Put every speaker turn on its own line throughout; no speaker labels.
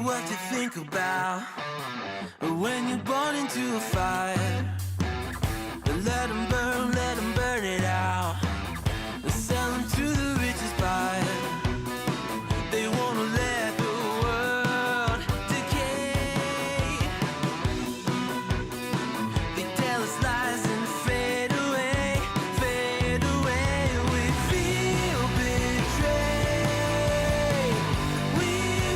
What you think about when you're born into a fire? Let them burn it out. Sell them to the richest buyer. They wanna let the world decay. They tell us lies and fade away, fade away. We feel betrayed. We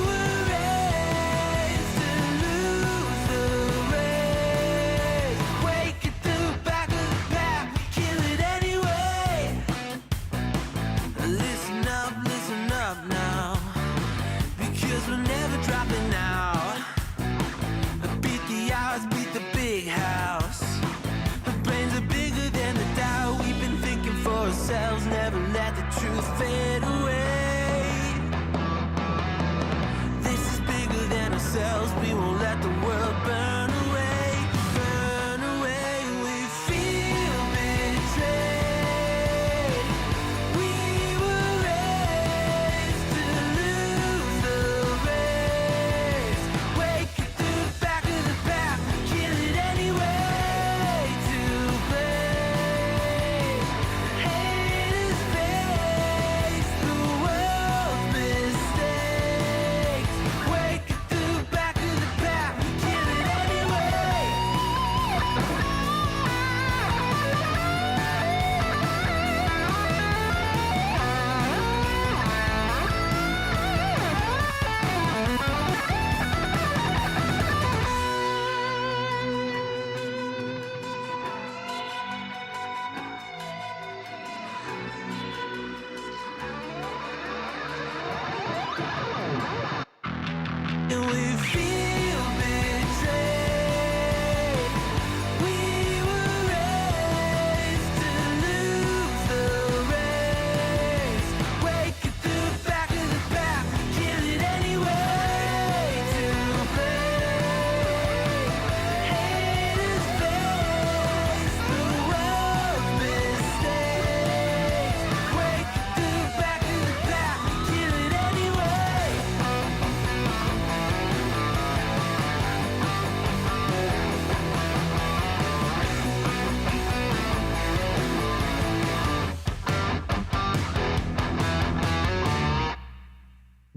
were raised to lose the race. Wake at the back of the pack, kill it anyway. Listen up now, because we're never dropping out. Beat the odds, beat the big house. The brains are bigger than the doubt. We've been thinking for ourselves, never let the truth fade away. This is bigger than ourselves, we won't let the world burn away, burn away. We feel betrayed. We were raised to lose the race. Wake at the back of the pack, kill it anyway. To blame, haters face the world's mistakes. Wake at the back of the pack, kill it anyway.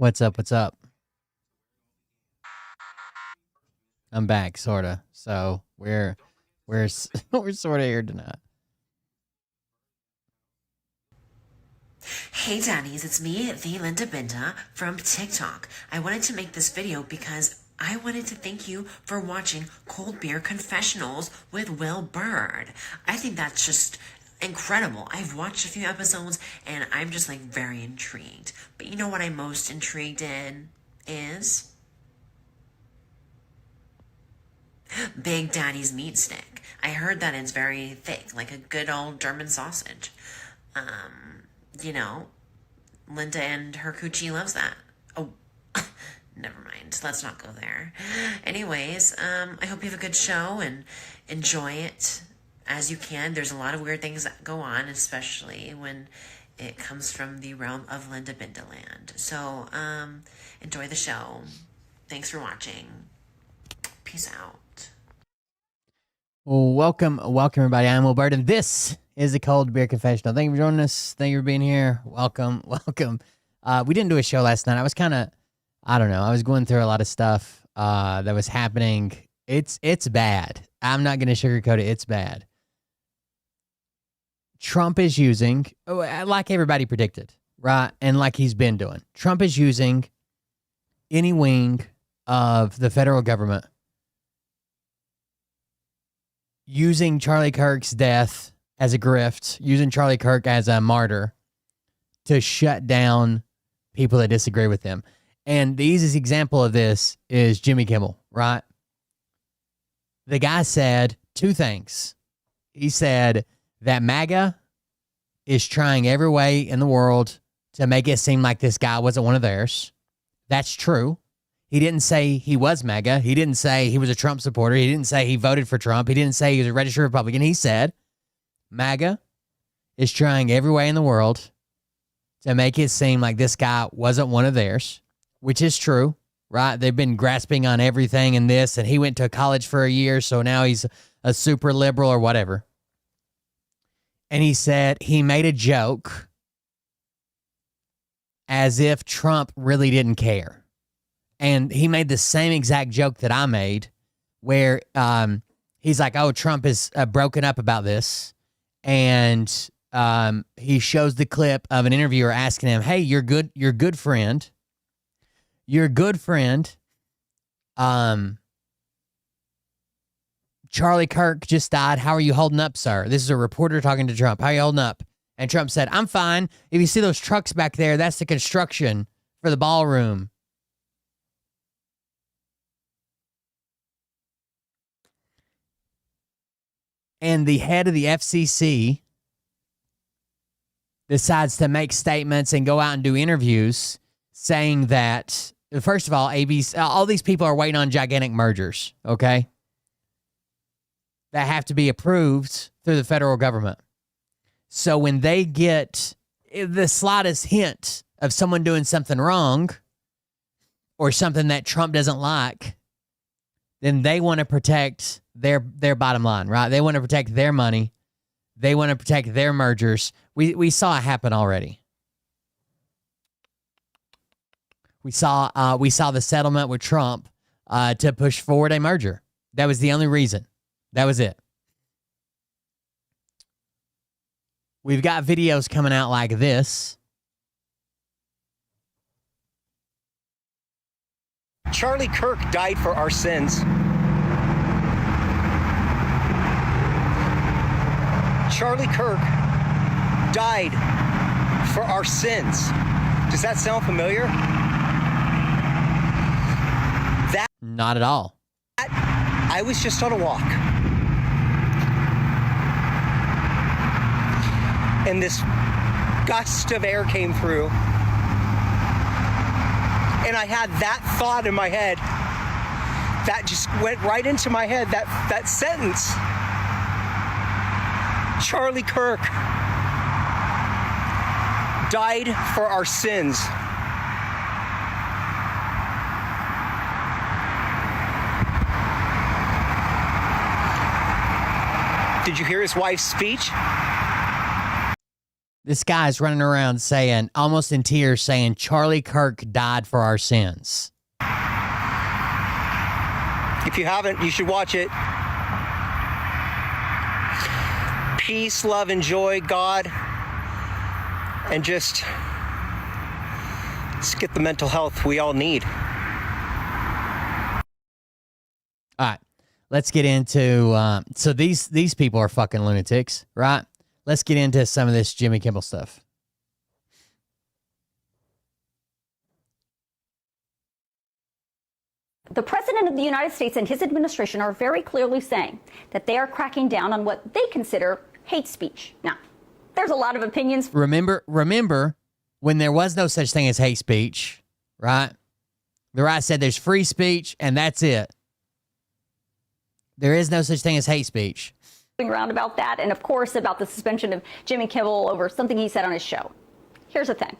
What's up? What's up? I'm back, sorta. So we're we're sort of here tonight.
Hey Daddies, it's me, the Linda Binda from TikTok. I wanted to make this video because I wanted to thank you for watching Cold Beer Confessionals with Will Bird. I think that's just incredible. I've watched a few episodes and I'm just like very intrigued. But you know what I'm most intrigued in is Big Daddy's meat stick. I heard that it's very thick, like a good old German sausage. You know, Linda and her coochie loves that. Oh, never mind. Let's not go there. Anyways, I hope you have a good show and enjoy it as you can. There's a lot of weird things that go on, especially when it comes from the realm of Linda Bindaland. So, enjoy the show. Thanks for watching. Peace out.
Well, welcome everybody. I'm Will Bird, and this is the Cold Beer Confessional. Thank you for joining us. Thank you for being here. Welcome. We didn't do a show last night. I was kind of, I don't know. I was going through a lot of stuff that was happening. It's bad. I'm not going to sugarcoat it. It's bad. Trump is using, like everybody predicted, right? And like he's been doing. Trump is using any wing of the federal government, using Charlie Kirk's death as a grift, using Charlie Kirk as a martyr to shut down people that disagree with him. And the easiest example of this is Jimmy Kimmel, right? The guy said two things. He said that MAGA is trying every way in the world to make it seem like this guy wasn't one of theirs. That's true. He didn't say he was MAGA. He didn't say he was a Trump supporter. He didn't say he voted for Trump. He didn't say he was a registered Republican. He said MAGA is trying every way in the world to make it seem like this guy wasn't one of theirs, which is true, right? They've been grasping on everything in this, and he went to college for a year, so now he's a super liberal or whatever. And he said he made a joke as if Trump really didn't care. And he made the same exact joke that I made where he's like, oh, Trump is broken up about this. And he shows the clip of an interviewer asking him, hey, your good friend, Charlie Kirk just died. How are you holding up, sir? This is a reporter talking to Trump. How are you holding up? And Trump said, I'm fine. If you see those trucks back there, that's the construction for the ballroom. And the head of the FCC decides to make statements and go out and do interviews saying that, first of all, all these people are waiting on gigantic mergers, okay? That have to be approved through the federal government. So when they get the slightest hint of someone doing something wrong or something that Trump doesn't like, then they want to protect their bottom line, right? They want to protect their money. They want to protect their mergers. We saw it happen already. We saw the settlement with Trump to push forward a merger. That was the only reason. That was it. We've got videos coming out like this.
Charlie Kirk died for our sins. Charlie Kirk died for our sins. Does that sound familiar?
Not at all.
I was just on a walk. And this gust of air came through. And I had that thought in my head. That just went right into my head, that sentence. Charlie Kirk died for our sins. Did you hear his wife's speech?
This guy's running around saying, almost in tears, saying, Charlie Kirk died for our sins.
If you haven't, you should watch it. Peace, love, and joy, God, and just let's get the mental health we all need.
All right, let's get into, so these people are fucking lunatics, right? Let's get into some of this Jimmy Kimmel stuff.
The President of the United States and his administration are very clearly saying that they are cracking down on what they consider hate speech. Now, there's a lot of opinions.
Remember when there was no such thing as hate speech, right? The right said there's free speech and that's it. There is no such thing as hate speech.
Around about that, and of course about the suspension of Jimmy Kimmel over something he said on his show. Here's the thing.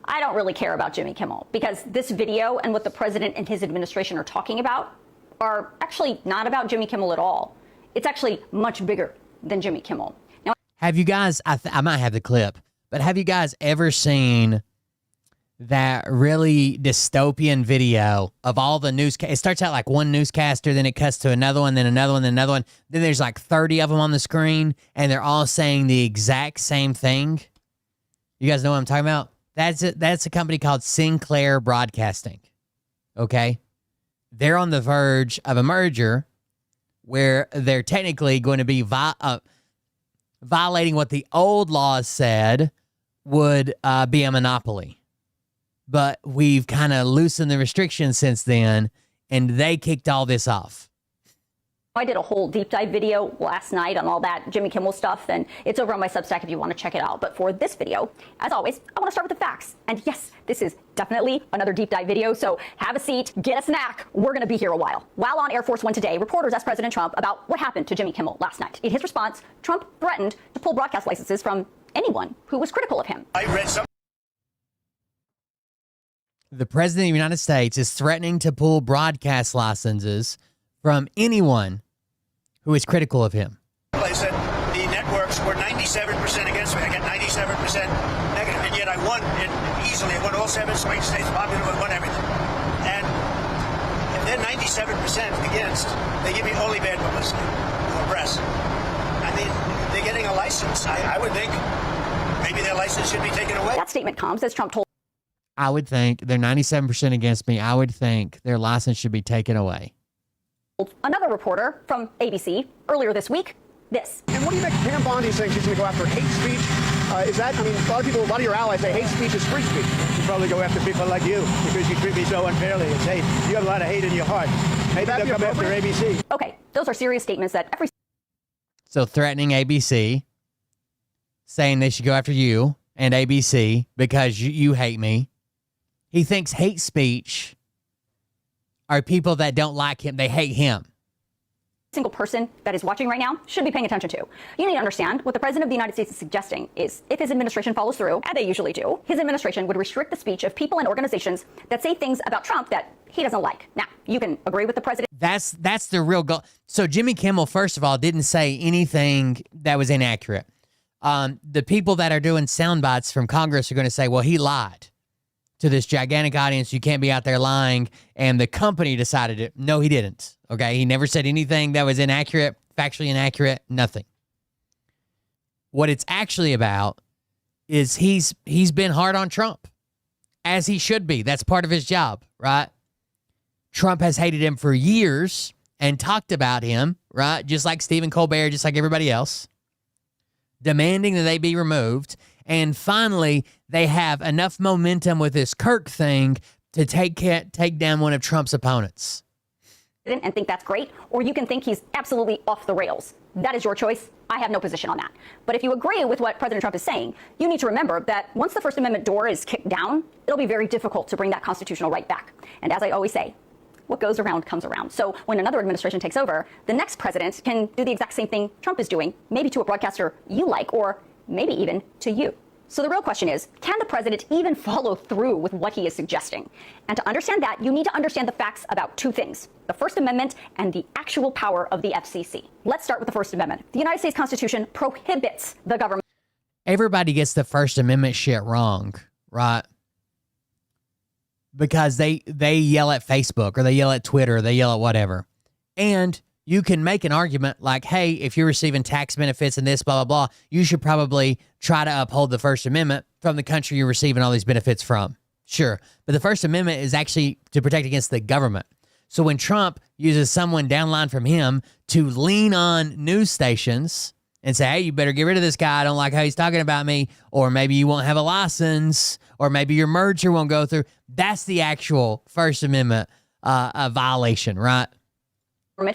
I don't really care about Jimmy Kimmel because this video and what the president and his administration are talking about are actually not about Jimmy Kimmel at all. It's actually much bigger than Jimmy Kimmel. Now,
have you guys, I might have the clip, but have you guys ever seen that really dystopian video of all the news? It starts out like one newscaster, then it cuts to another one, then another one, then another one. Then there's like 30 of them on the screen, and they're all saying the exact same thing. You guys know what I'm talking about? That's it. That's a company called Sinclair Broadcasting. Okay? They're on the verge of a merger where they're technically going to be violating what the old laws said would be a monopoly. But we've kind of loosened the restrictions since then, and they kicked all this off.
I did a whole deep dive video last night on all that Jimmy Kimmel stuff, and it's over on my Substack if you want to check it out. But for this video, as always, I want to start with the facts. And yes, this is definitely another deep dive video, so have a seat, get a snack. We're going to be here a while. While on Air Force One today, reporters asked President Trump about what happened to Jimmy Kimmel last night. In his response, Trump threatened to pull broadcast licenses from anyone who was critical of him.
The President of the United States is threatening to pull broadcast licenses from anyone who is critical of him.
I said the networks were 97% against me. I got 97% negative, and yet I won it easily. I won all 7 swing states, popular, I won everything. And if they're 97% against, they give me only bad publicity or press. I mean, they're getting a license. I would think maybe their license should be taken away.
That statement comes as Trump told
I would think they're 97% against me. I would think their license should be taken away.
another reporter from ABC earlier this week this.
And what do you make of Pam Bondi saying she's going to go after hate speech? Is that, I mean, a lot of your allies say hate speech is free speech.
You probably go after people like you because you treat me so unfairly. It's hate. You have a lot of hate in your heart. Maybe they'll come after ABC.
Okay, those are serious statements that every...
So threatening ABC, saying they should go after you and ABC because you hate me. He thinks hate speech are people that don't like him. They hate him.
Single person that is watching right now should be paying attention to. You need to understand what the President of the United States is suggesting is if his administration follows through, and they usually do, his administration would restrict the speech of people and organizations that say things about Trump that he doesn't like. Now, you can agree with the president.
That's the real goal. So Jimmy Kimmel, first of all, didn't say anything that was inaccurate. The people that are doing sound bites from Congress are going to say, well, he lied to this gigantic audience. You can't be out there lying. And the company decided it. No, he didn't. Okay. He never said anything that was inaccurate, factually inaccurate, nothing. What it's actually about is he's been hard on Trump, as he should be. That's part of his job, right? Trump has hated him for years and talked about him, right? Just like Stephen Colbert, just like everybody else, demanding that they be removed. And finally, they have enough momentum with this Kirk thing to take down one of Trump's opponents.
And think that's great, or you can think he's absolutely off the rails. That is your choice. I have no position on that. But if you agree with what President Trump is saying, you need to remember that once the First Amendment door is kicked down, it'll be very difficult to bring that constitutional right back. And as I always say, what goes around comes around. So when another administration takes over, the next president can do the exact same thing Trump is doing, maybe to a broadcaster you like, or maybe even to you. So the real question is, can the president even follow through with what he is suggesting? And to understand that, you need to understand the facts about two things: the First Amendment and the actual power of the FCC. Let's start with the First Amendment. The United States Constitution prohibits the government.
everybody gets the First Amendment shit wrong, right? Because they yell at Facebook or they yell at Twitter, or they yell at whatever. And you can make an argument like, hey, if you're receiving tax benefits and this, blah, blah, blah, you should probably try to uphold the First Amendment from the country you're receiving all these benefits from. Sure. But the First Amendment is actually to protect against the government. So when Trump uses someone downline from him to lean on news stations and say, hey, you better get rid of this guy, I don't like how he's talking about me, or maybe you won't have a license, or maybe your merger won't go through, that's the actual First Amendment violation, right?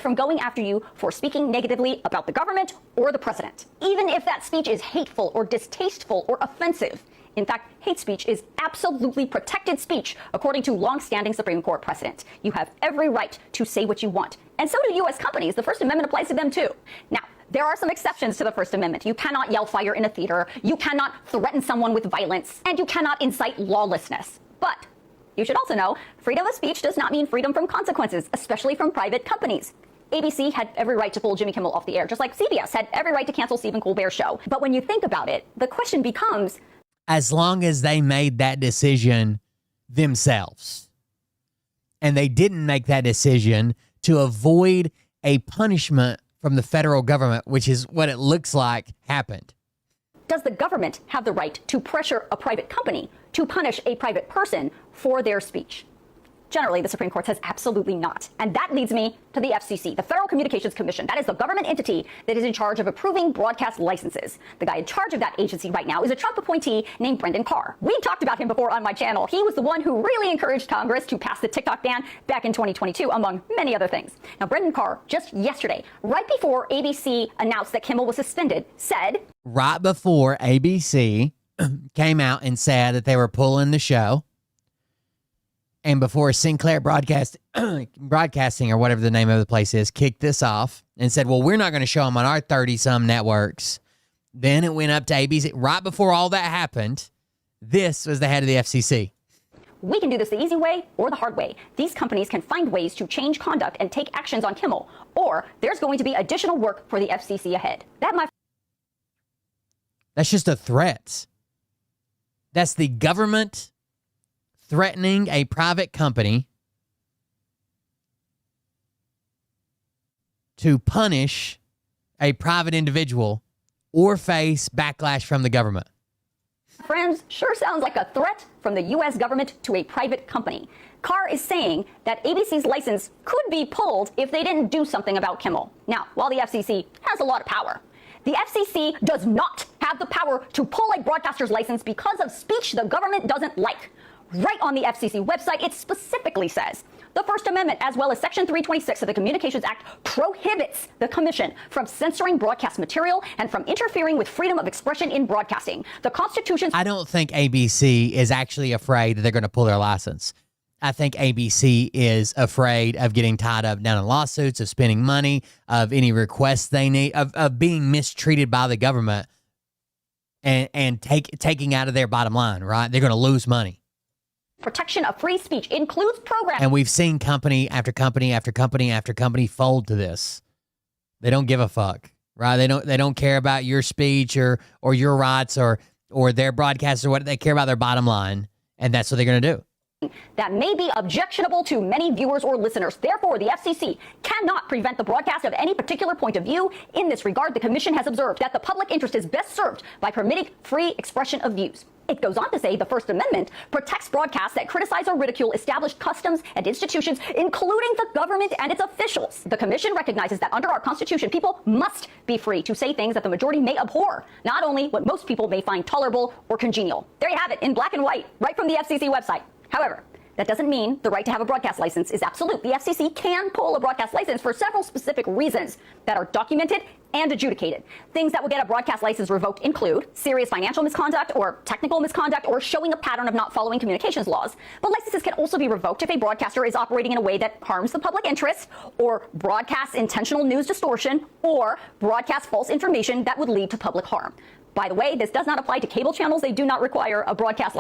From going after you for speaking negatively about the government or the president, even if that speech is hateful or distasteful or offensive. In fact, hate speech is absolutely protected speech, according to long-standing Supreme Court precedent. You have every right to say what you want. And so do U.S. companies. The First Amendment applies to them, too. Now, there are some exceptions to the First Amendment. You cannot yell fire in a theater, you cannot threaten someone with violence, and you cannot incite lawlessness. But you should also know, freedom of speech does not mean freedom from consequences, especially from private companies. ABC had every right to pull Jimmy Kimmel off the air, just like CBS had every right to cancel Stephen Colbert's show. But when you think about it, the question becomes,
as long as they made that decision themselves, and they didn't make that decision to avoid a punishment from the federal government, which is what it looks like happened.
Does the government have the right to pressure a private company to punish a private person for their speech? Generally, the Supreme Court says absolutely not. And that leads me to the FCC, the Federal Communications Commission. That is the government entity that is in charge of approving broadcast licenses. The guy in charge of that agency right now is a Trump appointee named Brendan Carr. We talked about him before on my channel. He was the one who really encouraged Congress to pass the TikTok ban back in 2022, among many other things. Now, Brendan Carr, just yesterday, right before ABC announced that Kimmel was suspended, said,
right before ABC came out and said that they were pulling the show, and before Sinclair Broadcasting, or whatever the name of the place is, kicked this off and said, well, we're not going to show them on our 30-some networks. Then it went up to ABC. Right before all that happened, this was the head of the FCC.
we can do this the easy way or the hard way. These companies can find ways to change conduct and take actions on Kimmel, or there's going to be additional work for the FCC ahead.
That's just a threat. That's the government threatening a private company to punish a private individual or face backlash from the government.
Friends, sure sounds like a threat from the U.S. government to a private company. Carr is saying that ABC's license could be pulled if they didn't do something about Kimmel. Now, while the FCC has a lot of power, the FCC does not have the power to pull a broadcaster's license because of speech the government doesn't like. Right on the FCC website, it specifically says, the First Amendment, as well as Section 326 of the Communications Act, prohibits the Commission from censoring broadcast material and from interfering with freedom of expression in broadcasting. The Constitution...
I don't think ABC is actually afraid that they're going to pull their license. I think ABC is afraid of getting tied up down in lawsuits, of spending money, of any requests they need, of being mistreated by the government and taking out of their bottom line, right? They're going to lose money.
Protection of free speech includes programs.
And we've seen company after company after company after company fold to this. They don't give a fuck, right? They don't care about your speech or your rights or their broadcasts or what. They care about their bottom line, and that's what they're going to do.
That may be objectionable to many viewers or listeners. Therefore, the FCC cannot prevent the broadcast of any particular point of view. In this regard, the Commission has observed that the public interest is best served by permitting free expression of views. It goes on to say the First Amendment protects broadcasts that criticize or ridicule established customs and institutions, including the government and its officials. The Commission recognizes that under our Constitution, people must be free to say things that the majority may abhor, not only what most people may find tolerable or congenial. There you have it in black and white, right from the FCC website. However, that doesn't mean the right to have a broadcast license is absolute. The FCC can pull a broadcast license for several specific reasons that are documented and adjudicated. Things that will get a broadcast license revoked include serious financial misconduct or technical misconduct or showing a pattern of not following communications laws. But licenses can also be revoked if a broadcaster is operating in a way that harms the public interest or broadcasts intentional news distortion or broadcasts false information that would lead to public harm. By the way, this does not apply to cable channels. They do not require a broadcast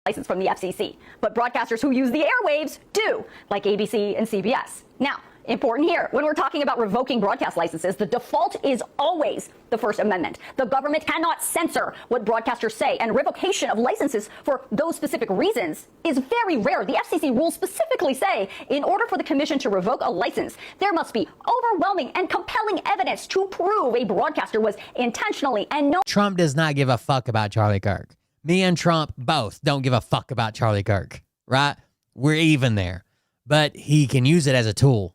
license from the FCC, but broadcasters who use the airwaves do, like ABC and CBS. Now, important here. When we're talking about revoking broadcast licenses, the default is always the First Amendment. The government cannot censor what broadcasters say, and revocation of licenses for those specific reasons is very rare. The FCC rules specifically say in order for the commission to revoke a license, there must be overwhelming and compelling evidence to prove a broadcaster was intentionally and no.
Trump does not give a fuck about Charlie Kirk. Me and Trump both don't give a fuck about Charlie Kirk, right? We're even there. But he can use it as a tool.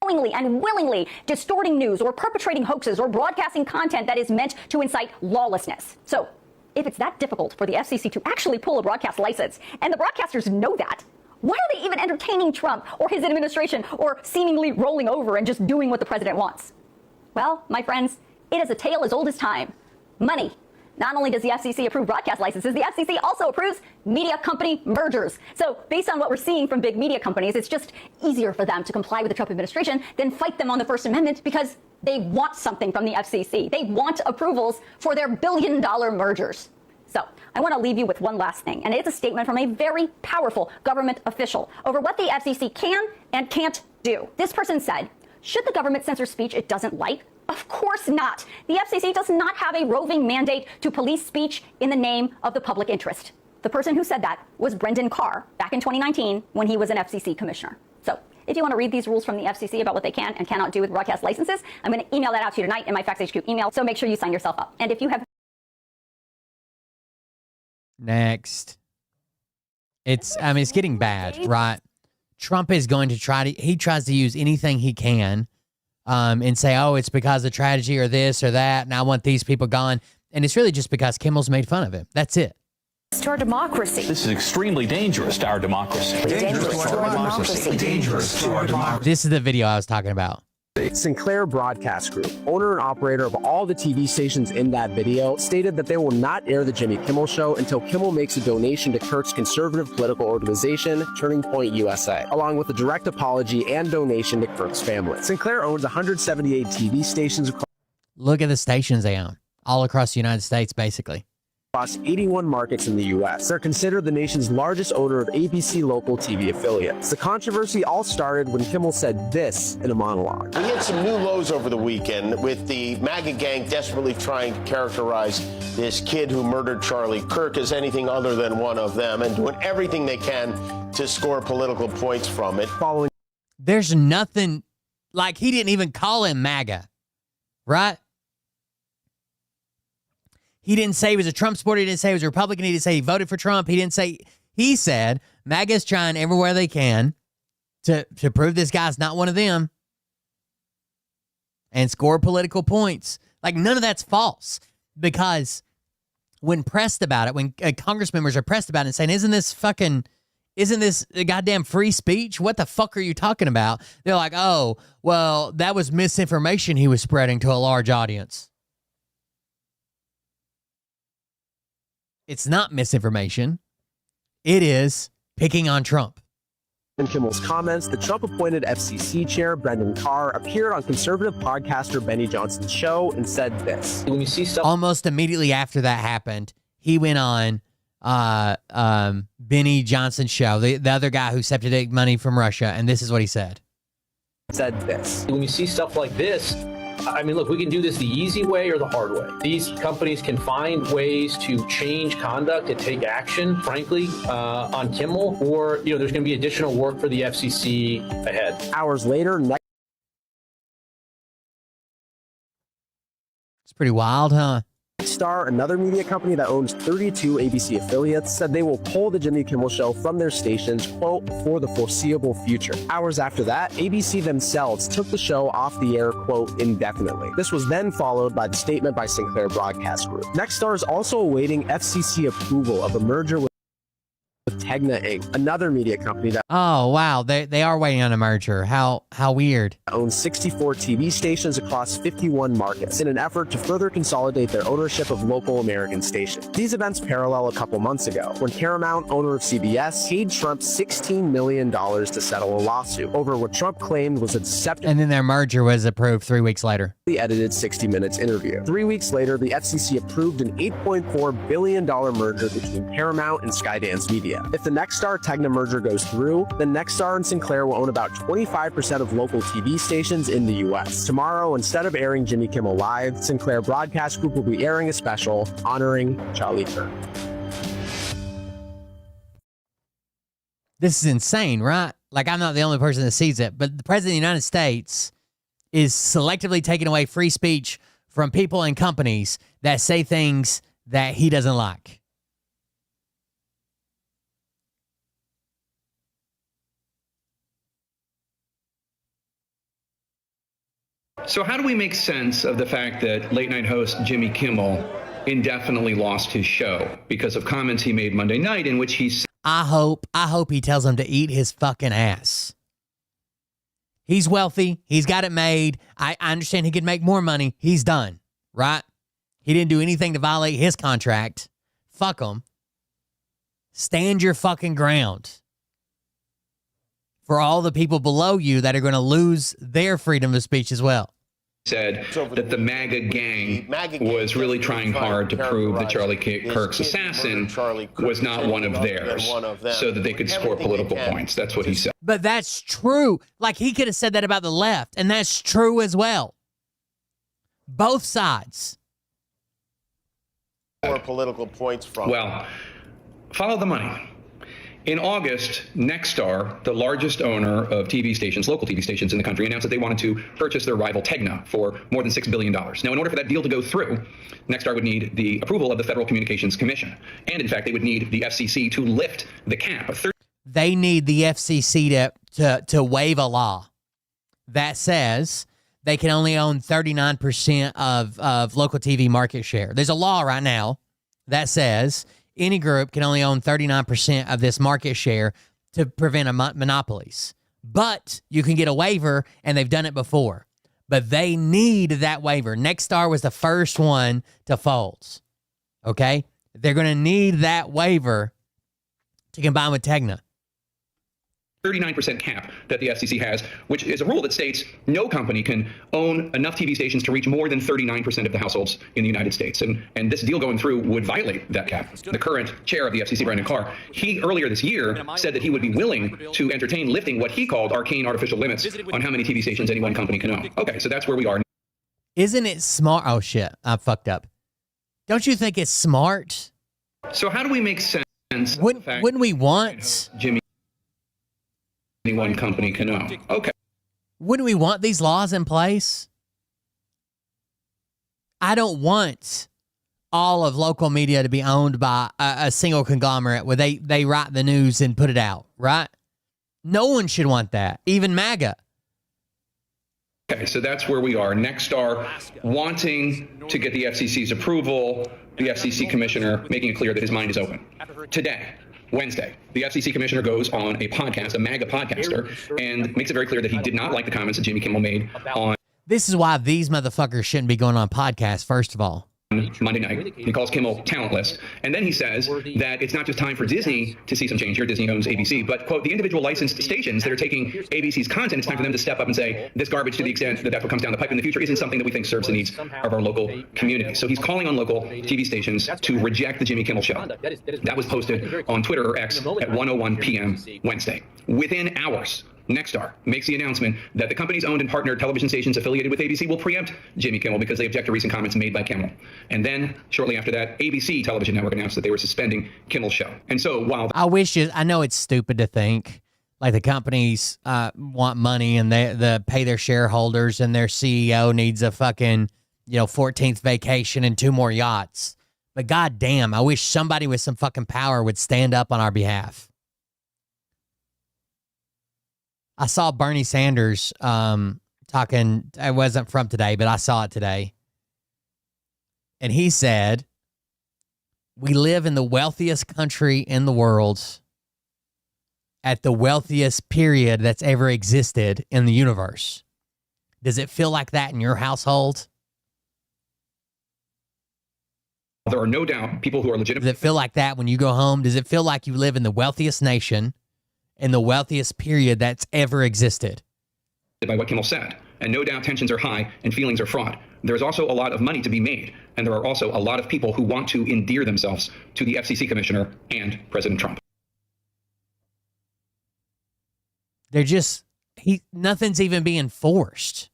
Knowingly and willingly distorting news or perpetrating hoaxes or broadcasting content that is meant to incite lawlessness. So if it's that difficult for the FCC to actually pull a broadcast license, and the broadcasters know that, why are they even entertaining Trump or his administration or seemingly rolling over and just doing what the president wants? Well, my friends, it is a tale as old as time. Money. Not only does the FCC approve broadcast licenses, the FCC also approves media company mergers. So based on what we're seeing from big media companies, it's just easier for them to comply with the Trump administration than fight them on the First Amendment because they want something from the FCC. They want approvals for their billion-dollar mergers. So I want to leave you with one last thing, and it's a statement from a very powerful government official over what the FCC can and can't do. This person said, should the government censor speech it doesn't like? Of course not. The FCC does not have a roving mandate to police speech in the name of the public interest. The person who said that was Brendan Carr back in 2019 when he was an FCC commissioner. So if you want to read these rules from the FCC about what they can and cannot do with broadcast licenses, I'm going to email that out to you tonight in my Facts HQ email. So make sure you sign yourself up. And if you have...
Next. It's getting bad, right? Trump is going to he tries to use anything he can and say, oh, it's because of tragedy or this or that, and I want these people gone. And it's really just because Kimmel's made fun of him. That's it.
To our democracy.
This is extremely dangerous to our democracy.
Dangerous to our democracy.
Dangerous to our democracy.
This is the video I was talking about.
Sinclair Broadcast Group, owner and operator of all the TV stations in that video, stated that they will not air the Jimmy Kimmel Show until Kimmel makes a donation to Kirk's conservative political organization, Turning Point USA, along with a direct apology and donation to Kirk's family. Sinclair owns 178 TV stations
Look at the stations they own, all across the United States, basically.
across 81 markets in the U.S. They're considered the nation's largest owner of ABC local TV affiliates. The controversy all started when Kimmel said this in a monologue.
We hit some new lows over the weekend with the MAGA gang desperately trying to characterize this kid who murdered Charlie Kirk as anything other than one of them and doing everything they can to score political points from it.
Following,
there's nothing, like he didn't even call him MAGA, right? He didn't say he was a Trump supporter. He didn't say he was a Republican. He didn't say he voted for Trump. He didn't say, he said MAGA's trying everywhere they can to prove this guy's not one of them and score political points. Like, none of that's false, because when pressed about it, when Congress members are pressed about it and saying, isn't this goddamn free speech? What the fuck are you talking about? They're like, oh, well, that was misinformation he was spreading to a large audience. It's not misinformation. It is picking on Trump.
In Kimmel's comments, the Trump-appointed FCC chair, Brendan Carr, appeared on conservative podcaster Benny Johnson's show and said this.
When you see stuff
Almost immediately after that happened, he went on Benny Johnson's show, the other guy who accepted to take money from Russia, and this is what he said.
When you see stuff like this, I mean, look, we can do this the easy way or the hard way. These companies can find ways to change conduct and take action, frankly, on Kimmel, or, there's going to be additional work for the FCC ahead.
Hours later,
It's pretty wild, huh?
Star, another media company that owns 32 ABC affiliates, said they will pull the Jimmy Kimmel Show from their stations, quote, for the foreseeable future. Hours after that, ABC themselves took the show off the air, quote, indefinitely. This was then followed by the statement by Sinclair Broadcast Group. Nexstar is also awaiting FCC approval of a merger with Tegna Inc., another media company that
Oh, wow. They are waiting on a merger. How weird.
owns 64 TV stations across 51 markets in an effort to further consolidate their ownership of local American stations. These events parallel a couple months ago when Paramount, owner of CBS, paid Trump $16 million to settle a lawsuit over what Trump claimed was a deceptive
And then their merger was approved 3 weeks later.
edited 60 Minutes interview. 3 weeks later, the FCC approved an $8.4 billion merger between Paramount and Skydance Media. If If the Nexstar Tegna merger goes through, then Nexstar and Sinclair will own about 25% of local TV stations in the US. Tomorrow, instead of airing Jimmy Kimmel Live, Sinclair Broadcast Group will be airing a special honoring Charlie Kirk.
This is insane, right? Like, I'm not the only person that sees it, but the President of the United States is selectively taking away free speech from people and companies that say things that he doesn't like.
So how do we make sense of the fact that late night host Jimmy Kimmel indefinitely lost his show because of comments he made Monday night in which he said,
I hope he tells them to eat his fucking ass. He's wealthy. He's got it made. I understand he could make more money. He's done, right? He didn't do anything to violate his contract. Fuck him. Stand your fucking ground. For all the people below you that are going to lose their freedom of speech as well.
Said that the MAGA gang was really trying hard to prove that Charlie Kirk's assassin was not one of theirs so that they could score political points. That's what he said.
But that's true. Like, he could have said that about the left, and that's true as well. Both sides.
More political points from.
Well, follow the money. In August, Nexstar, the largest owner of TV stations, local TV stations in the country, announced that they wanted to purchase their rival Tegna for more than $6 billion. Now, in order for that deal to go through, Nexstar would need the approval of the Federal Communications Commission. And in fact, they would need the FCC to lift the cap of 30.
They need the FCC to waive a law that says they can only own 39% of local TV market share. There's a law right now that says any group can only own 39% of this market share to prevent monopolies. But you can get a waiver, and they've done it before. But they need that waiver. Nexstar was the first one to fold. Okay? They're going to need that waiver to combine with Tegna.
39% cap that the FCC has, which is a rule that states no company can own enough TV stations to reach more than 39% of the households in the United States. And this deal going through would violate that cap. The current chair of the FCC, Brandon Carr, he earlier this year said that he would be willing to entertain lifting what he called arcane artificial limits on how many TV stations any one company can own. Okay, so that's where we are.
Isn't it smart? Oh, shit. I fucked up. Don't you think it's smart?
So how do we make sense
Wouldn't we want
Jimmy any one company can own? Okay.
Wouldn't we want these laws in place? I don't want all of local media to be owned by a single conglomerate where they write the news and put it out, right? No one should want that, even MAGA.
Okay, so that's where we are. Nexstar wanting to get the FCC's approval, the FCC commissioner making it clear that his mind is open. Today, Wednesday, the FCC commissioner goes on a podcast, a MAGA podcaster, and makes it very clear that he did not like the comments that Jimmy Kimmel made on.
This is why these motherfuckers shouldn't be going on podcasts, first of all.
Monday night. He calls Kimmel talentless. And then he says that it's not just time for Disney to see some change here. Disney owns ABC. But, quote, the individual licensed stations that are taking ABC's content, it's time for them to step up and say this garbage, to the extent that that's what comes down the pipe in the future, isn't something that we think serves the needs of our local community. So he's calling on local TV stations to reject the Jimmy Kimmel show. That was posted on Twitter or X at 1:01 p.m. Wednesday. Within hours, Nexstar makes the announcement that the company's owned and partnered television stations affiliated with ABC will preempt Jimmy Kimmel because they object to recent comments made by Kimmel. And then, shortly after that, ABC television network announced that they were suspending Kimmel's show. And so while
I know it's stupid to think like the companies want money and they pay their shareholders and their CEO needs a fucking 14th vacation and 2 more yachts. But goddamn, I wish somebody with some fucking power would stand up on our behalf. I saw Bernie Sanders talking, it wasn't from today, but I saw it today. And he said, we live in the wealthiest country in the world at the wealthiest period that's ever existed in the universe. Does it feel like that in your household?
there are no doubt people who are legitimate.
Does it feel like that when you go home? Does it feel like you live in the wealthiest nation in the wealthiest period that's ever existed?
By what Kimmel said. And no doubt tensions are high and feelings are fraught. There's also a lot of money to be made. And there are also a lot of people who want to endear themselves to the FCC commissioner and President Trump.
They're just nothing's even being forced.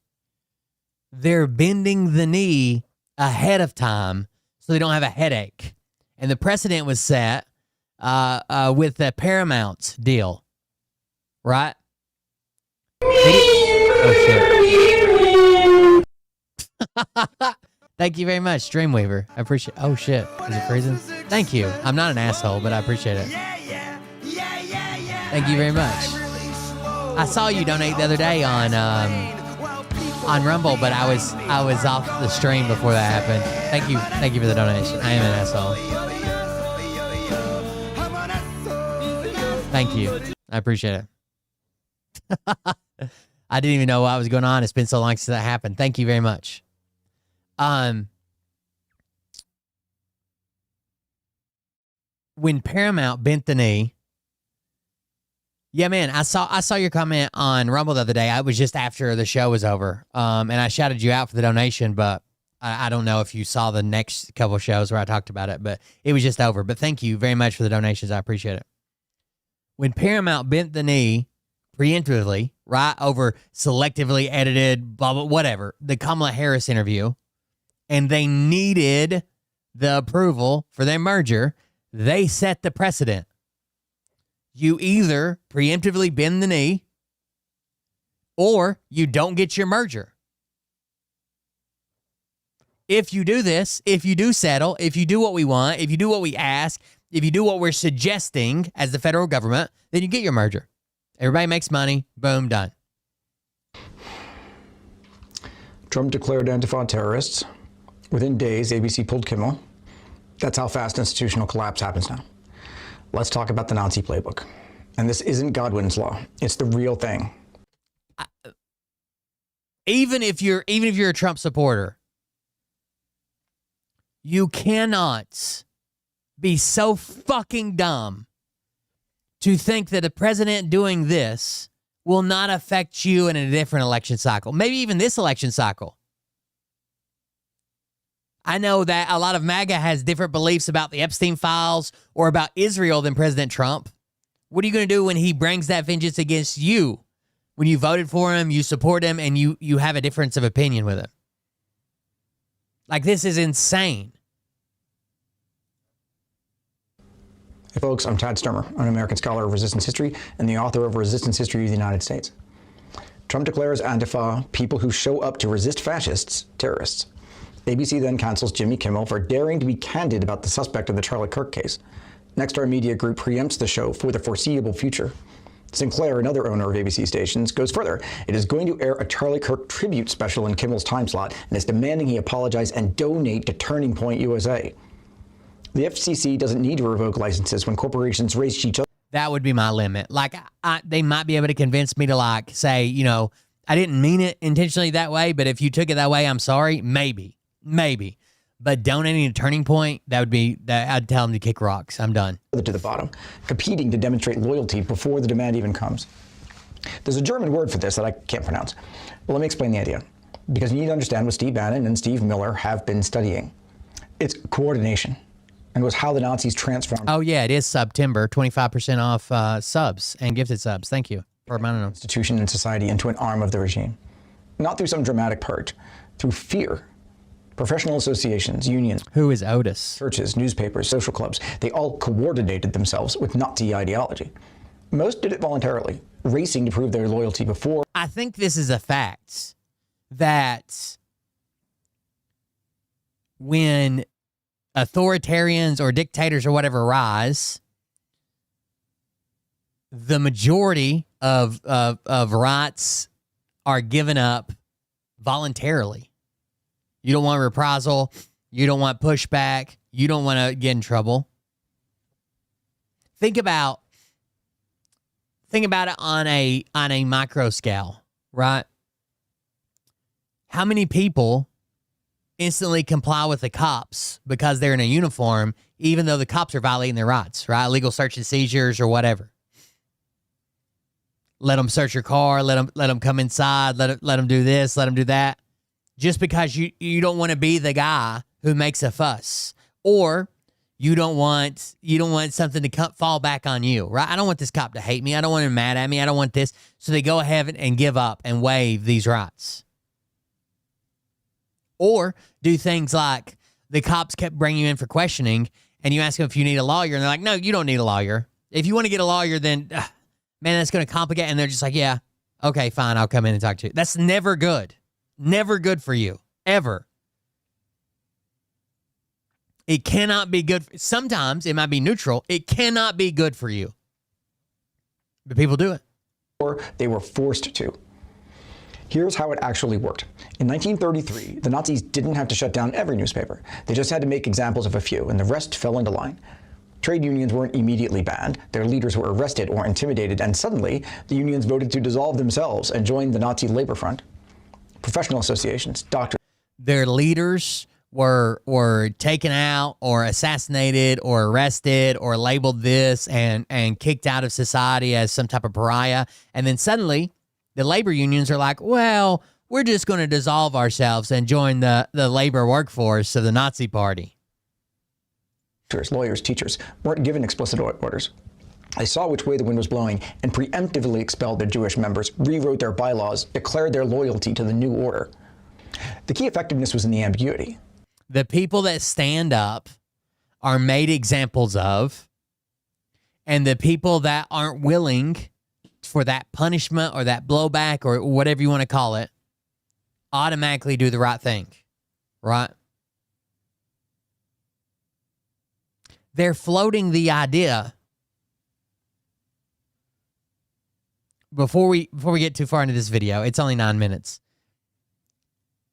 They're bending the knee ahead of time so they don't have a headache. And the precedent was set with the Paramount deal, right? Oh, shit. Thank you very much, Dreamweaver. I appreciate it. Oh, shit. Is it freezing? Thank you. I'm not an asshole, but I appreciate it. Thank you very much. I saw you donate the other day on Rumble, but I was off the stream before that happened. Thank you for the donation. I am an asshole. Thank you. I appreciate it. I didn't even know what was going on. It's been so long since that happened. Thank you very much. When Paramount bent the knee, yeah, man, I saw your comment on Rumble the other day. I was just after the show was over, and I shouted you out for the donation, but I don't know if you saw the next couple of shows where I talked about it, but it was just over. But thank you very much for the donations. I appreciate it. When Paramount bent the knee preemptively, right, over selectively edited, blah, blah, whatever, the Kamala Harris interview, and they needed the approval for their merger, they set the precedent. You either preemptively bend the knee or you don't get your merger. If you do this, if you do settle, if you do what we want, if you do what we ask, if you do what we're suggesting as the federal government, then you get your merger. Everybody makes money. Boom, done.
Trump declared Antifa terrorists. Within days, ABC pulled Kimmel. That's how fast institutional collapse happens now. Let's talk about the Nazi playbook. And this isn't Godwin's law. It's the real thing.
Even if you're a Trump supporter, you cannot be so fucking dumb to think that a president doing this will not affect you in a different election cycle. Maybe even this election cycle. I know that a lot of MAGA has different beliefs about the Epstein files or about Israel than President Trump. What are you going to do when he brings that vengeance against you? When you voted for him, you support him, and you have a difference of opinion with him? Like, this is insane.
Hey folks, I'm Tad Sturmer, an American scholar of resistance history and the author of Resistance History of the United States. Trump declares Antifa, people who show up to resist fascists, terrorists. ABC then cancels Jimmy Kimmel for daring to be candid about the suspect in the Charlie Kirk case. Nexstar Media Group preempts the show for the foreseeable future. Sinclair, another owner of ABC stations, goes further. It is going to air a Charlie Kirk tribute special in Kimmel's time slot and is demanding he apologize and donate to Turning Point USA. The FCC doesn't need to revoke licenses when corporations race each other.
That would be my limit. Like, they might be able to convince me to, like, say, you know, I didn't mean it intentionally that way, but if you took it that way, I'm sorry. Maybe. But donating a Turning Point, I'd tell them to kick rocks. I'm done.
To the bottom, competing to demonstrate loyalty before the demand even comes. There's a German word for this that I can't pronounce. Well, let me explain the idea, because you need to understand what Steve Bannon and Steve Miller have been studying. It's coordination, and was how the Nazis transformed.
Oh, yeah, it is September, 25% off subs and gifted subs. Thank you for reminding them.
Institution and society into an arm of the regime. Not through some dramatic purge, through fear. Professional associations, unions.
Who is Otis?
Churches, newspapers, social clubs. They all coordinated themselves with Nazi ideology. Most did it voluntarily, racing to prove their loyalty before.
I think this is a fact that when authoritarians or dictators or whatever rise, the majority of rights are given up voluntarily. You don't want reprisal. You don't want pushback. You don't want to get in trouble. Think about it on a micro scale, right? How many people instantly comply with the cops because they're in a uniform, even though the cops are violating their rights, right? Illegal search and seizures or whatever. Let them search your car. Let them come inside. Let them do this. Let them do that. Just because you don't want to be the guy who makes a fuss. Or You don't want something to fall back on you, right? I don't want this cop to hate me. I don't want him mad at me. I don't want this. So they go ahead and give up and waive these rights. Or do things like the cops kept bringing you in for questioning and you ask them if you need a lawyer and they're like, no, you don't need a lawyer. If you want to get a lawyer, then, man, that's going to complicate. And they're just like, yeah, okay, fine, I'll come in and talk to you. That's never good. Never good for you, ever. It cannot be good. Sometimes it might be neutral. It cannot be good for you. But people do it.
Or they were forced to. Here's how it actually worked. In 1933, the Nazis didn't have to shut down every newspaper. They just had to make examples of a few, and the rest fell into line. Trade unions weren't immediately banned, their leaders were arrested or intimidated, and suddenly the unions voted to dissolve themselves and join the Nazi labor front. Professional associations, doctors.
Their leaders were taken out or assassinated or arrested or labeled this and kicked out of society as some type of pariah. And then suddenly the labor unions are like, well, we're just going to dissolve ourselves and join the labor workforce of the Nazi party.
Lawyers, teachers weren't given explicit orders. They saw which way the wind was blowing and preemptively expelled their Jewish members, rewrote their bylaws, declared their loyalty to the new order. The key effectiveness was in the ambiguity.
The people that stand up are made examples of, and the people that aren't willing for that punishment or that blowback or whatever you want to call it automatically do the right thing, right? They're floating the idea. Before we get too far into this video, it's only 9 minutes.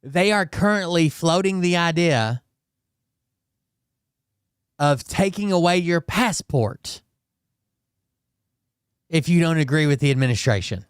They are currently floating the idea of taking away your passport if you don't agree with the administration.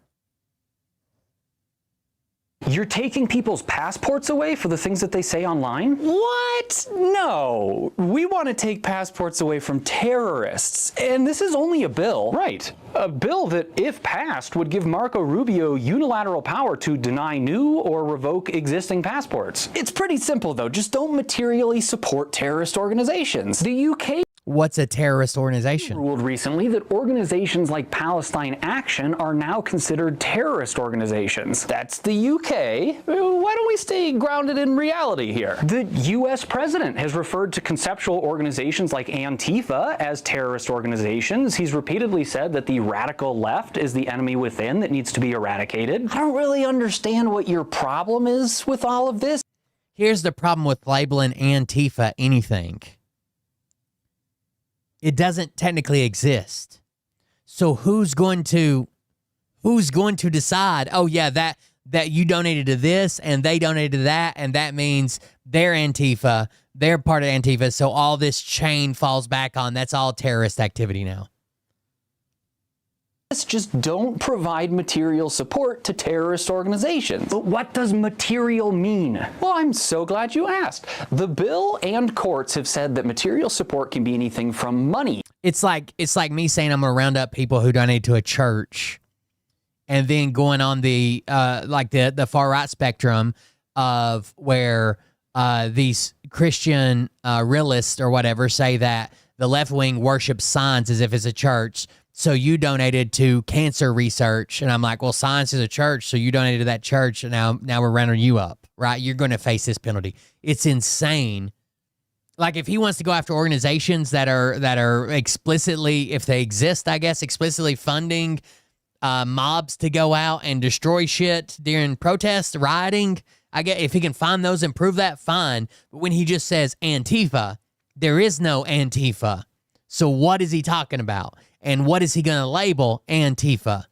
You're taking people's passports away for the things that they say online? What? No. We want to take passports away from terrorists. And this is only a bill. Right. A bill that, if passed, would give Marco Rubio unilateral power to deny new or revoke existing passports. It's pretty simple, though. Just don't materially support terrorist organizations. The UK
What's a terrorist organization?
Ruled recently that organizations like Palestine Action are now considered terrorist organizations. That's the UK. Why don't we stay grounded in reality here? The US president has referred to conceptual organizations like Antifa as terrorist organizations. He's repeatedly said that the radical left is the enemy within that needs to be eradicated. I don't really understand what your problem is with all of this.
Here's the problem with labeling Antifa anything. It doesn't technically exist. So who's going to decide, oh yeah, that you donated to this and they donated to that, and that means they're Antifa, they're part of Antifa, so all this chain falls back on, that's all terrorist activity now.
Just don't provide material support to terrorist organizations. But what does material mean? Well, I'm so glad you asked. The bill and courts have said that material support can be anything from money.
It's like me saying I'm going to round up people who donate to a church and then going on the the far right spectrum of where these Christian realists or whatever say that the left wing worships science as if it's a church. So you donated to cancer research. And I'm like, well, science is a church. So you donated to that church. And now we're rounding you up, right? You're going to face this penalty. It's insane. Like if he wants to go after organizations that are explicitly, if they exist, I guess, explicitly funding mobs to go out and destroy shit during protests, rioting, I guess if he can find those and prove that, fine. But when he just says Antifa, there is no Antifa. So what is he talking about? And what is he going to label Antifa?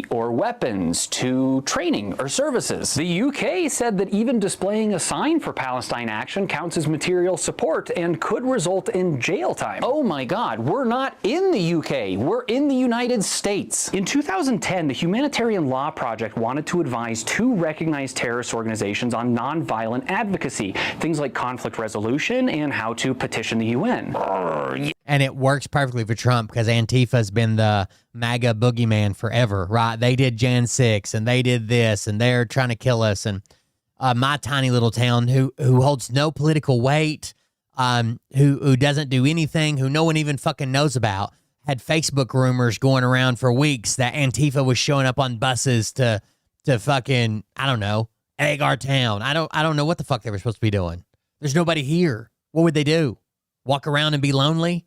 Or weapons to training or services. The UK said that even displaying a sign for Palestine Action counts as material support and could result in jail time. Oh my God, we're not in the UK, we're in the United States. In 2010, the Humanitarian Law Project wanted to advise 2 recognized terrorist organizations on nonviolent advocacy, things like conflict resolution and how to petition the UN.
And it works perfectly for Trump because Antifa's been the MAGA boogeyman forever, right? They did Jan 6 and they did this and they're trying to kill us. And my tiny little town who holds no political weight, who doesn't do anything, who no one even fucking knows about, had Facebook rumors going around for weeks that Antifa was showing up on buses to fucking, I don't know, egg our town. I don't know what the fuck they were supposed to be doing. There's nobody here. What would they do? Walk around and be lonely?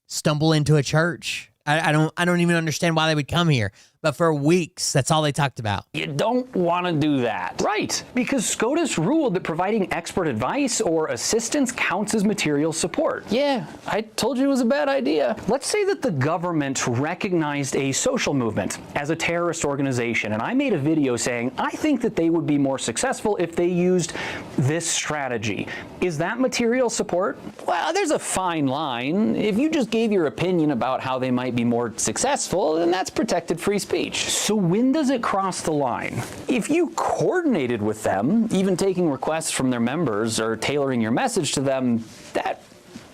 Stumble into a church? I don't even understand why they would come here. But for weeks, that's all they talked about.
You don't want to do that. Right, because SCOTUS ruled that providing expert advice or assistance counts as material support. Yeah, I told you it was a bad idea. Let's say that the government recognized a social movement as a terrorist organization, and I made a video saying, I think that they would be more successful if they used this strategy. Is that material support? Well, there's a fine line. If you just gave your opinion about how they might be more successful, then that's protected free speech. So when does it cross the line? If you coordinated with them, even taking requests from their members or tailoring your message to them, that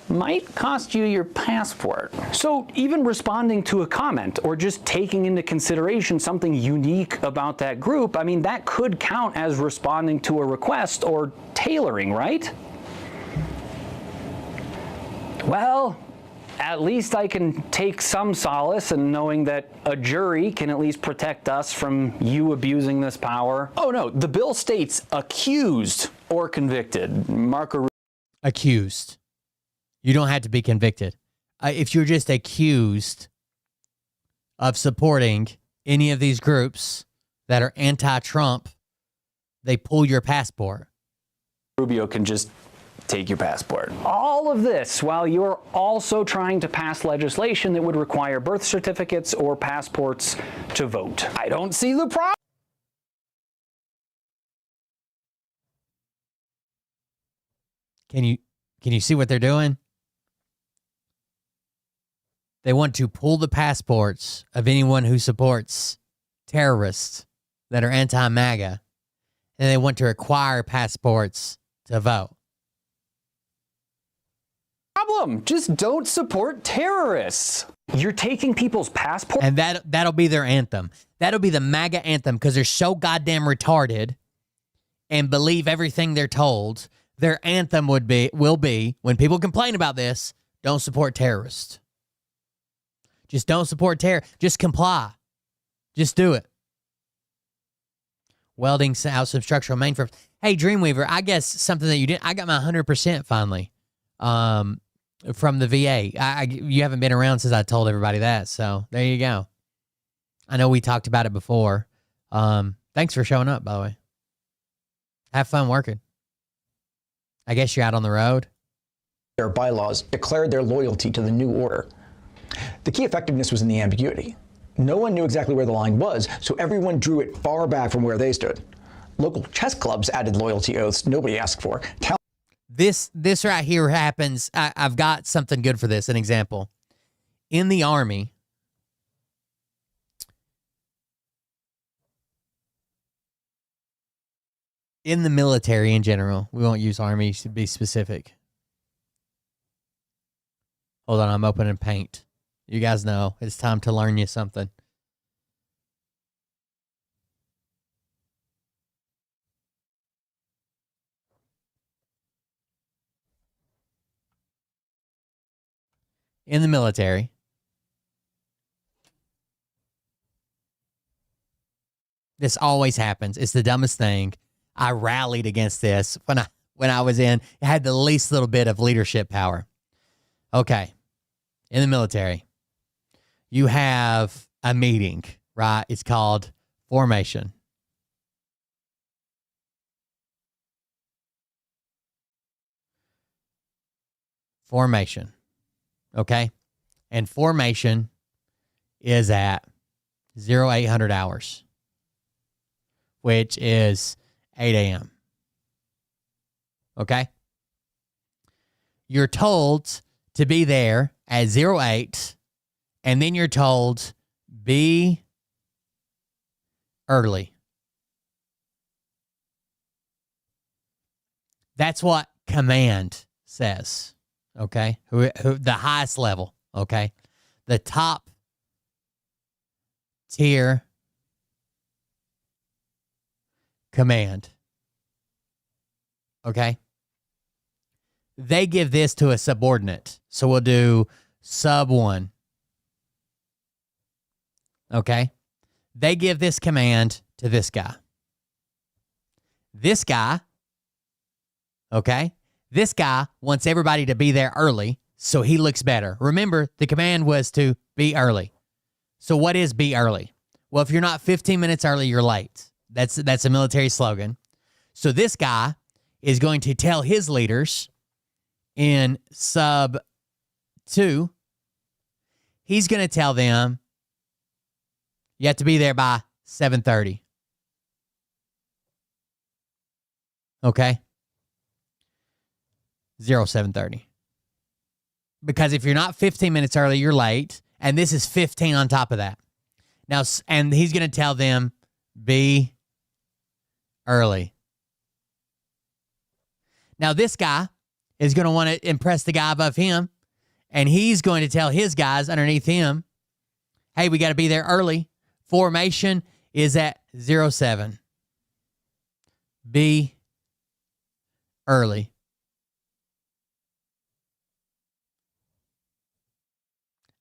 might cost you your passport. So even responding to a comment or just taking into consideration something unique about that group, I mean, that could count as responding to a request or tailoring, right? Well, at least I can take some solace in knowing that a jury can at least protect us from you abusing this power. Oh no, the bill states accused or convicted. Marco.
Accused. You don't have to be convicted. If you're just accused of supporting any of these groups that are anti-Trump, they pull your passport.
Rubio can just take your passport. All of this while you're also trying to pass legislation that would require birth certificates or passports to vote. I don't see the problem.
Can you see what they're doing? They want to pull the passports of anyone who supports terrorists that are anti-MAGA, and they want to require passports to vote.
Just don't support terrorists. You're taking people's passports.
And that'll be their anthem. That'll be the MAGA anthem because they're so goddamn retarded and believe everything they're told. Their anthem will be when people complain about this, don't support terrorists. Just don't support terror. Just comply. Just do it. Welding out some structural mainframes. Hey, Dreamweaver, I guess something that you didn't. I got my 100% finally. From the VA. You haven't been around since I told everybody that, so there you go. I know we talked about it before. Thanks for showing up, by the way. Have fun working. I guess you're out on the road.
Their bylaws declared their loyalty to the new order. The key effectiveness was in the ambiguity. No one knew exactly where the line was, so everyone drew it far back from where they stood. Local chess clubs added loyalty oaths nobody asked for.
This right here happens. I've got something good for this. An example. In the Army, in the military in general, we won't use Army to be specific. Hold on, I'm opening Paint. You guys know it's time to learn you something. In the military, this always happens. It's the dumbest thing. I rallied against this when I was in. It had the least little bit of leadership power. Okay. In the military, you have a meeting, right? It's called formation. Formation. Okay? And formation is at 0800 hours, which is 8 a.m. Okay? You're told to be there at 08, and then you're told be early. That's what command says. Okay? Who the highest level, okay? The top tier command. Okay? they give this to a subordinate. So we'll do sub 1. Okay? They give this command to this guy. This guy, okay? This guy wants everybody to be there early so he looks better. Remember, the command was to be early. So what is be early? Well, if you're not 15 minutes early, you're late. That's a military slogan. So this guy is going to tell his leaders in sub 2, he's going to tell them, you have to be there by 7:30. Okay? 07:30. Because if you're not 15 minutes early, you're late. And this is 15 on top of that. Now, and he's going to tell them, be early. Now, this guy is going to want to impress the guy above him. And he's going to tell his guys underneath him, hey, we got to be there early. Formation is at 07. Be early.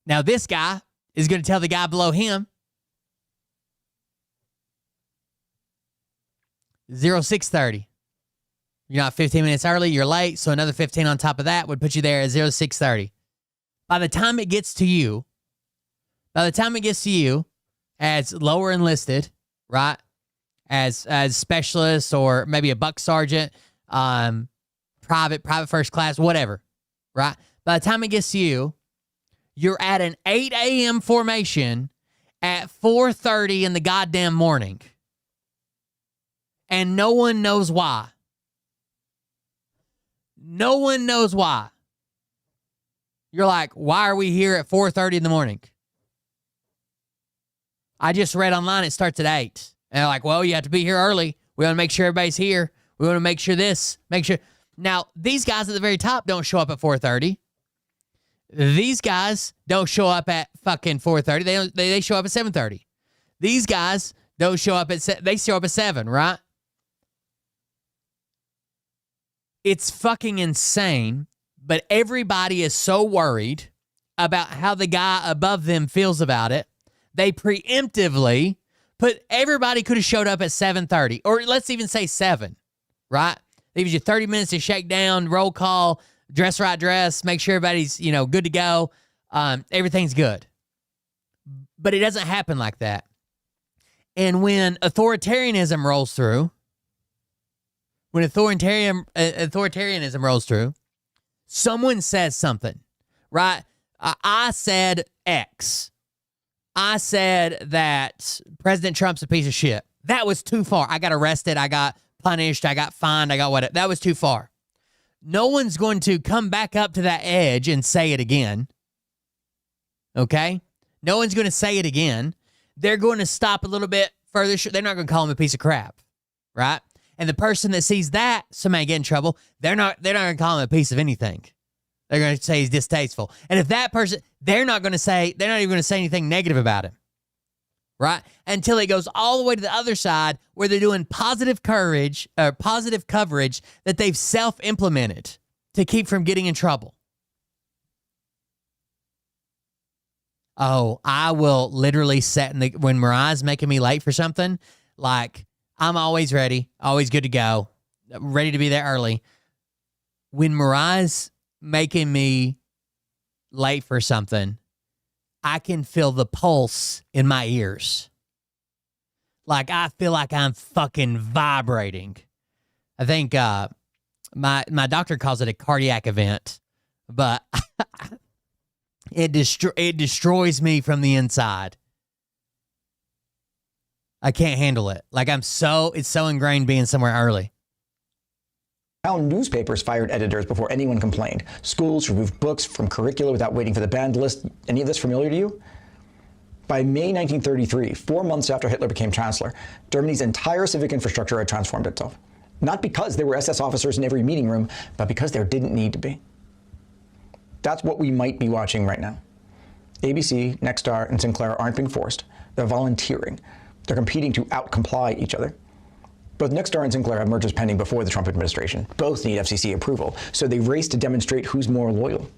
Now, this guy is going to tell the guy below him, 06:30. You're not 15 minutes early, you're late, so another 15 on top of that would put you there at 06:30. By the time it gets to you, as lower enlisted, right, as specialist or maybe a buck sergeant, private first class, whatever, right? By the time it gets to you, you're at an 8 a.m. formation at 4:30 in the goddamn morning. And no one knows why. No one knows why. You're like, why are we here at 4:30 in the morning? I just read online it starts at 8. And they're like, well, you have to be here early. We want to make sure everybody's here. We want to make sure. Now, these guys at the very top don't show up at 4:30. These guys don't show up at fucking 4:30. They show up at 7:30. These guys don't show up they show up at 7, right? It's fucking insane, but everybody is so worried about how the guy above them feels about it. They preemptively everybody could have showed up at 7:30, or let's even say 7, right? They give you 30 minutes to shake down, roll call, dress right dress, make sure everybody's, good to go. Everything's good. But it doesn't happen like that. And when authoritarianism rolls through, authoritarianism rolls through, someone says something, right? I said X. I said that President Trump's a piece of shit. That was too far. I got arrested. I got punished. I got fined. I got whatever. That was too far. No one's going to come back up to that edge and say it again. Okay? No one's going to say it again. They're going to stop a little bit further. They're not going to call him a piece of crap, right? And the person that sees that somebody get in trouble, they're not going to call him a piece of anything. They're going to say he's distasteful. And if that person, they're not even going to say anything negative about him, right? Until it goes all the way to the other side where they're doing positive coverage that they've self-implemented to keep from getting in trouble. Oh, I will literally when Mariah's making me late for something, like I'm always ready, always good to go, ready to be there early. When Mariah's making me late for something, I can feel the pulse in my ears. Like I feel like I'm fucking vibrating. I think my doctor calls it a cardiac event, but it destroys me from the inside. I can't handle it. Like it's so ingrained being somewhere early.
How newspapers fired editors before anyone complained. Schools removed books from curricula without waiting for the banned list. Any of this familiar to you? By May 1933, 4 months after Hitler became chancellor, Germany's entire civic infrastructure had transformed itself. Not because there were SS officers in every meeting room, but because there didn't need to be. That's what we might be watching right now. ABC, Nexstar, and Sinclair aren't being forced. They're volunteering. They're competing to out-comply each other. Both Nexstar and Sinclair have mergers pending before the Trump administration. Both need FCC approval, so they race to demonstrate who's more loyal.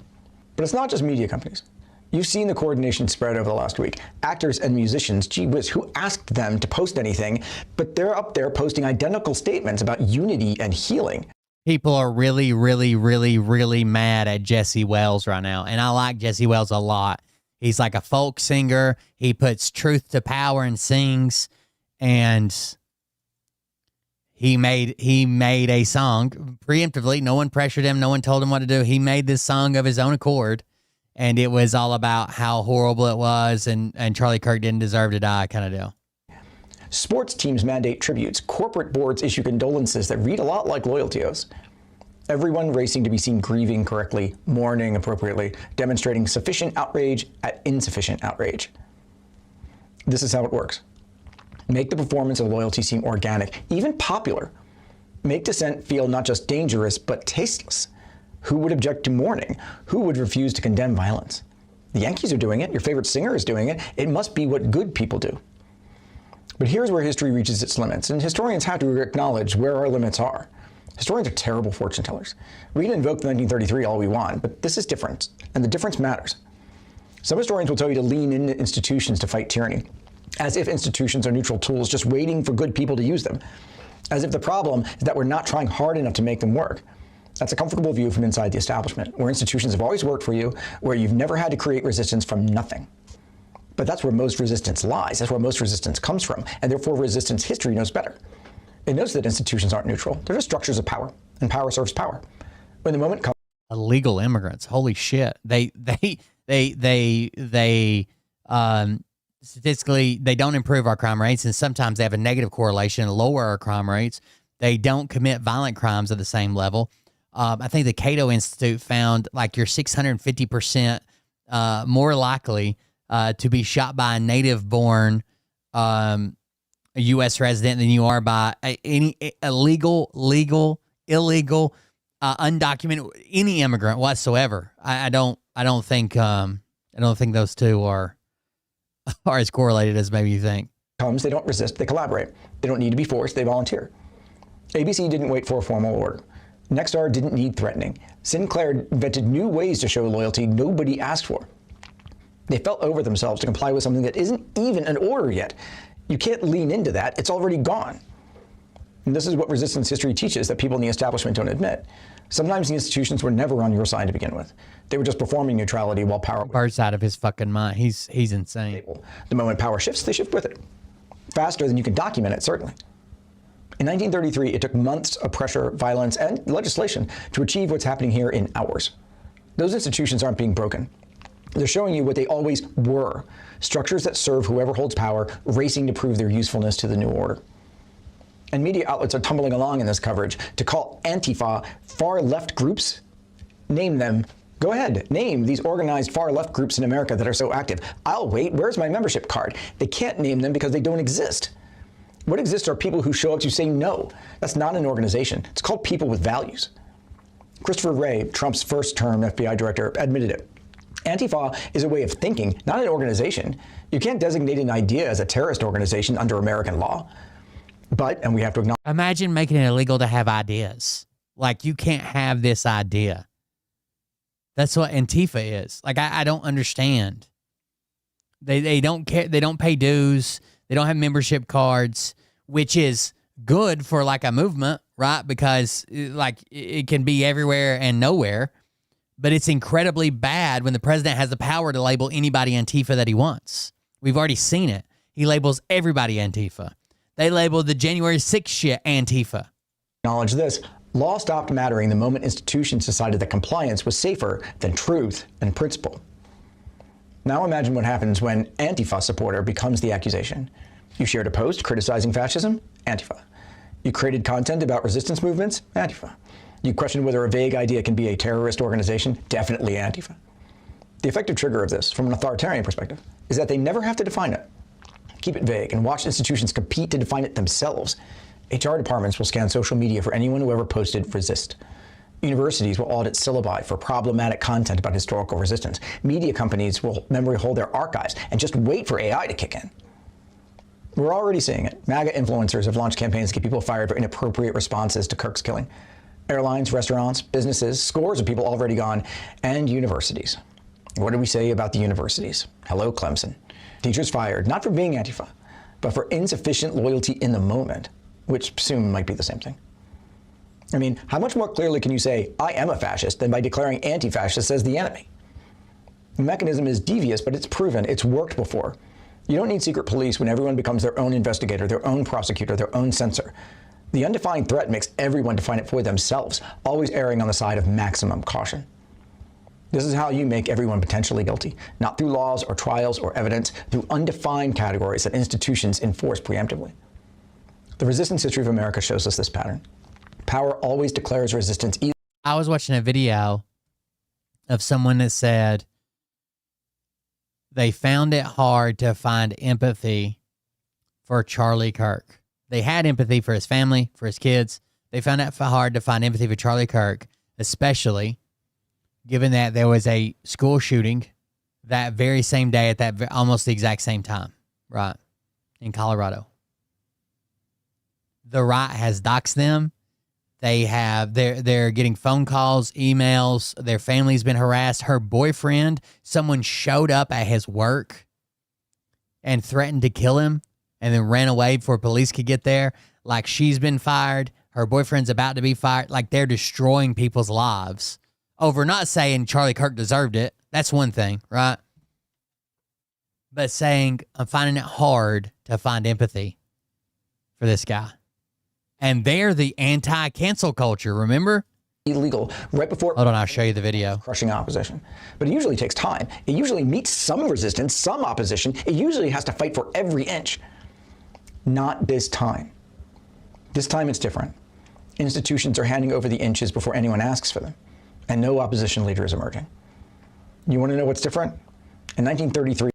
But it's not just media companies. You've seen the coordination spread over the last week. Actors and musicians, gee whiz, who asked them to post anything, but they're up there posting identical statements about unity and healing.
People are really, really, really, really mad at Jesse Wells right now. And I like Jesse Wells a lot. He's like a folk singer. He puts truth to power and sings. And he made a song preemptively. No one pressured him. No one told him what to do. He made this song of his own accord. And it was all about how horrible it was, and Charlie Kirk didn't deserve to die kind of deal.
Sports teams mandate tributes. Corporate boards issue condolences that read a lot like loyalty oaths. Everyone racing to be seen grieving correctly, mourning appropriately, demonstrating sufficient outrage at insufficient outrage. This is how it works. Make the performance of loyalty seem organic, even popular. Make dissent feel not just dangerous, but tasteless. Who would object to mourning? Who would refuse to condemn violence? The Yankees are doing it. Your favorite singer is doing it. It must be what good people do. But here's where history reaches its limits, and historians have to acknowledge where our limits are. Historians are terrible fortune tellers. We can invoke 1933 all we want, but this is different, and the difference matters. Some historians will tell you to lean into institutions to fight tyranny, as if institutions are neutral tools just waiting for good people to use them, as if the problem is that we're not trying hard enough to make them work. That's a comfortable view from inside the establishment, where institutions have always worked for you, where you've never had to create resistance from nothing. But that's where most resistance lies. That's where most resistance comes from, and therefore resistance history knows better. It knows that institutions aren't neutral. They're just structures of power, and power serves power. When the moment comes,
illegal immigrants, holy shit! They statistically they don't improve our crime rates, and sometimes they have a negative correlation, lower our crime rates. They don't commit violent crimes at the same level. I think the Cato Institute found like you're 650% more likely to be shot by a native-born U.S. resident than you are by any illegal, undocumented, any immigrant whatsoever. I don't think those two are as correlated as maybe you think.
They don't resist, they collaborate. They don't need to be forced, they volunteer. ABC didn't wait for a formal order. Nexstar didn't need threatening. Sinclair invented new ways to show loyalty nobody asked for. They fell over themselves to comply with something that isn't even an order yet. You can't lean into that. It's already gone. And this is what resistance history teaches that people in the establishment don't admit. Sometimes the institutions were never on your side to begin with. They were just performing neutrality while power...
Bird's out of his fucking mind. He's insane.
The moment power shifts, they shift with it. Faster than you can document it, certainly. In 1933, it took months of pressure, violence, and legislation to achieve what's happening here in hours. Those institutions aren't being broken. They're showing you what they always were, structures that serve whoever holds power, racing to prove their usefulness to the new order. And media outlets are tumbling along in this coverage to call Antifa far-left groups. Name them. Go ahead, name these organized far-left groups in America that are so active. I'll wait. Where's my membership card? They can't name them because they don't exist. What exists are people who show up to say no. That's not an organization. It's called people with values. Christopher Wray, Trump's first-term FBI director, admitted it. Antifa is a way of thinking, not an organization. You can't designate an idea as a terrorist organization under American law. But, and we have to acknowledge...
Imagine making it illegal to have ideas. Like, you can't have this idea. That's what Antifa is. Like, I don't understand. They don't care. They don't pay dues. They don't have membership cards, which is good for like a movement, right? Because like it can be everywhere and nowhere, but it's incredibly bad when the president has the power to label anybody Antifa that he wants. We've already seen it. He labels everybody Antifa. They labeled the January 6th shit Antifa.
Acknowledge this. Law stopped mattering the moment institutions decided that compliance was safer than truth and principle. Now imagine what happens when Antifa supporter becomes the accusation. You shared a post criticizing fascism? Antifa. You created content about resistance movements? Antifa. You questioned whether a vague idea can be a terrorist organization? Definitely Antifa. The effective trigger of this, from an authoritarian perspective, is that they never have to define it. Keep it vague and watch institutions compete to define it themselves. HR departments will scan social media for anyone who ever posted resist. Universities will audit syllabi for problematic content about historical resistance. Media companies will memory hold their archives and just wait for AI to kick in. We're already seeing it. MAGA influencers have launched campaigns to get people fired for inappropriate responses to Kirk's killing. Airlines, restaurants, businesses, scores of people already gone, and universities. What do we say about the universities? Hello, Clemson. Teachers fired, not for being Antifa, but for insufficient loyalty in the moment, which soon might be the same thing. I mean, how much more clearly can you say, I am a fascist, than by declaring anti-fascist as the enemy? The mechanism is devious, but it's proven. It's worked before. You don't need secret police when everyone becomes their own investigator, their own prosecutor, their own censor. The undefined threat makes everyone define it for themselves, always erring on the side of maximum caution. This is how you make everyone potentially guilty, not through laws or trials or evidence, through undefined categories that institutions enforce preemptively. The resistance history of America shows us this pattern. Power always declares resistance.
I was watching a video of someone that said they found it hard to find empathy for Charlie Kirk. They had empathy for his family, for his kids. They found it hard to find empathy for Charlie Kirk, especially given that there was a school shooting that very same day at that almost the exact same time, right, in Colorado. The right has doxed them. They're getting phone calls, emails. Their family's been harassed. Her boyfriend, someone showed up at his work and threatened to kill him and then ran away before police could get there. Like, she's been fired. Her boyfriend's about to be fired. Like, they're destroying people's lives over not saying Charlie Kirk deserved it. That's one thing, right? But saying, I'm finding it hard to find empathy for this guy. And they're the anti-cancel culture, remember?
Illegal right before.
Hold on, I'll show you the video.
Crushing opposition. But it usually takes time. It usually meets some resistance, some opposition. It usually has to fight for every inch. Not this time. This time it's different. Institutions are handing over the inches before anyone asks for them. And no opposition leader is emerging. You want to know what's different? In 1933,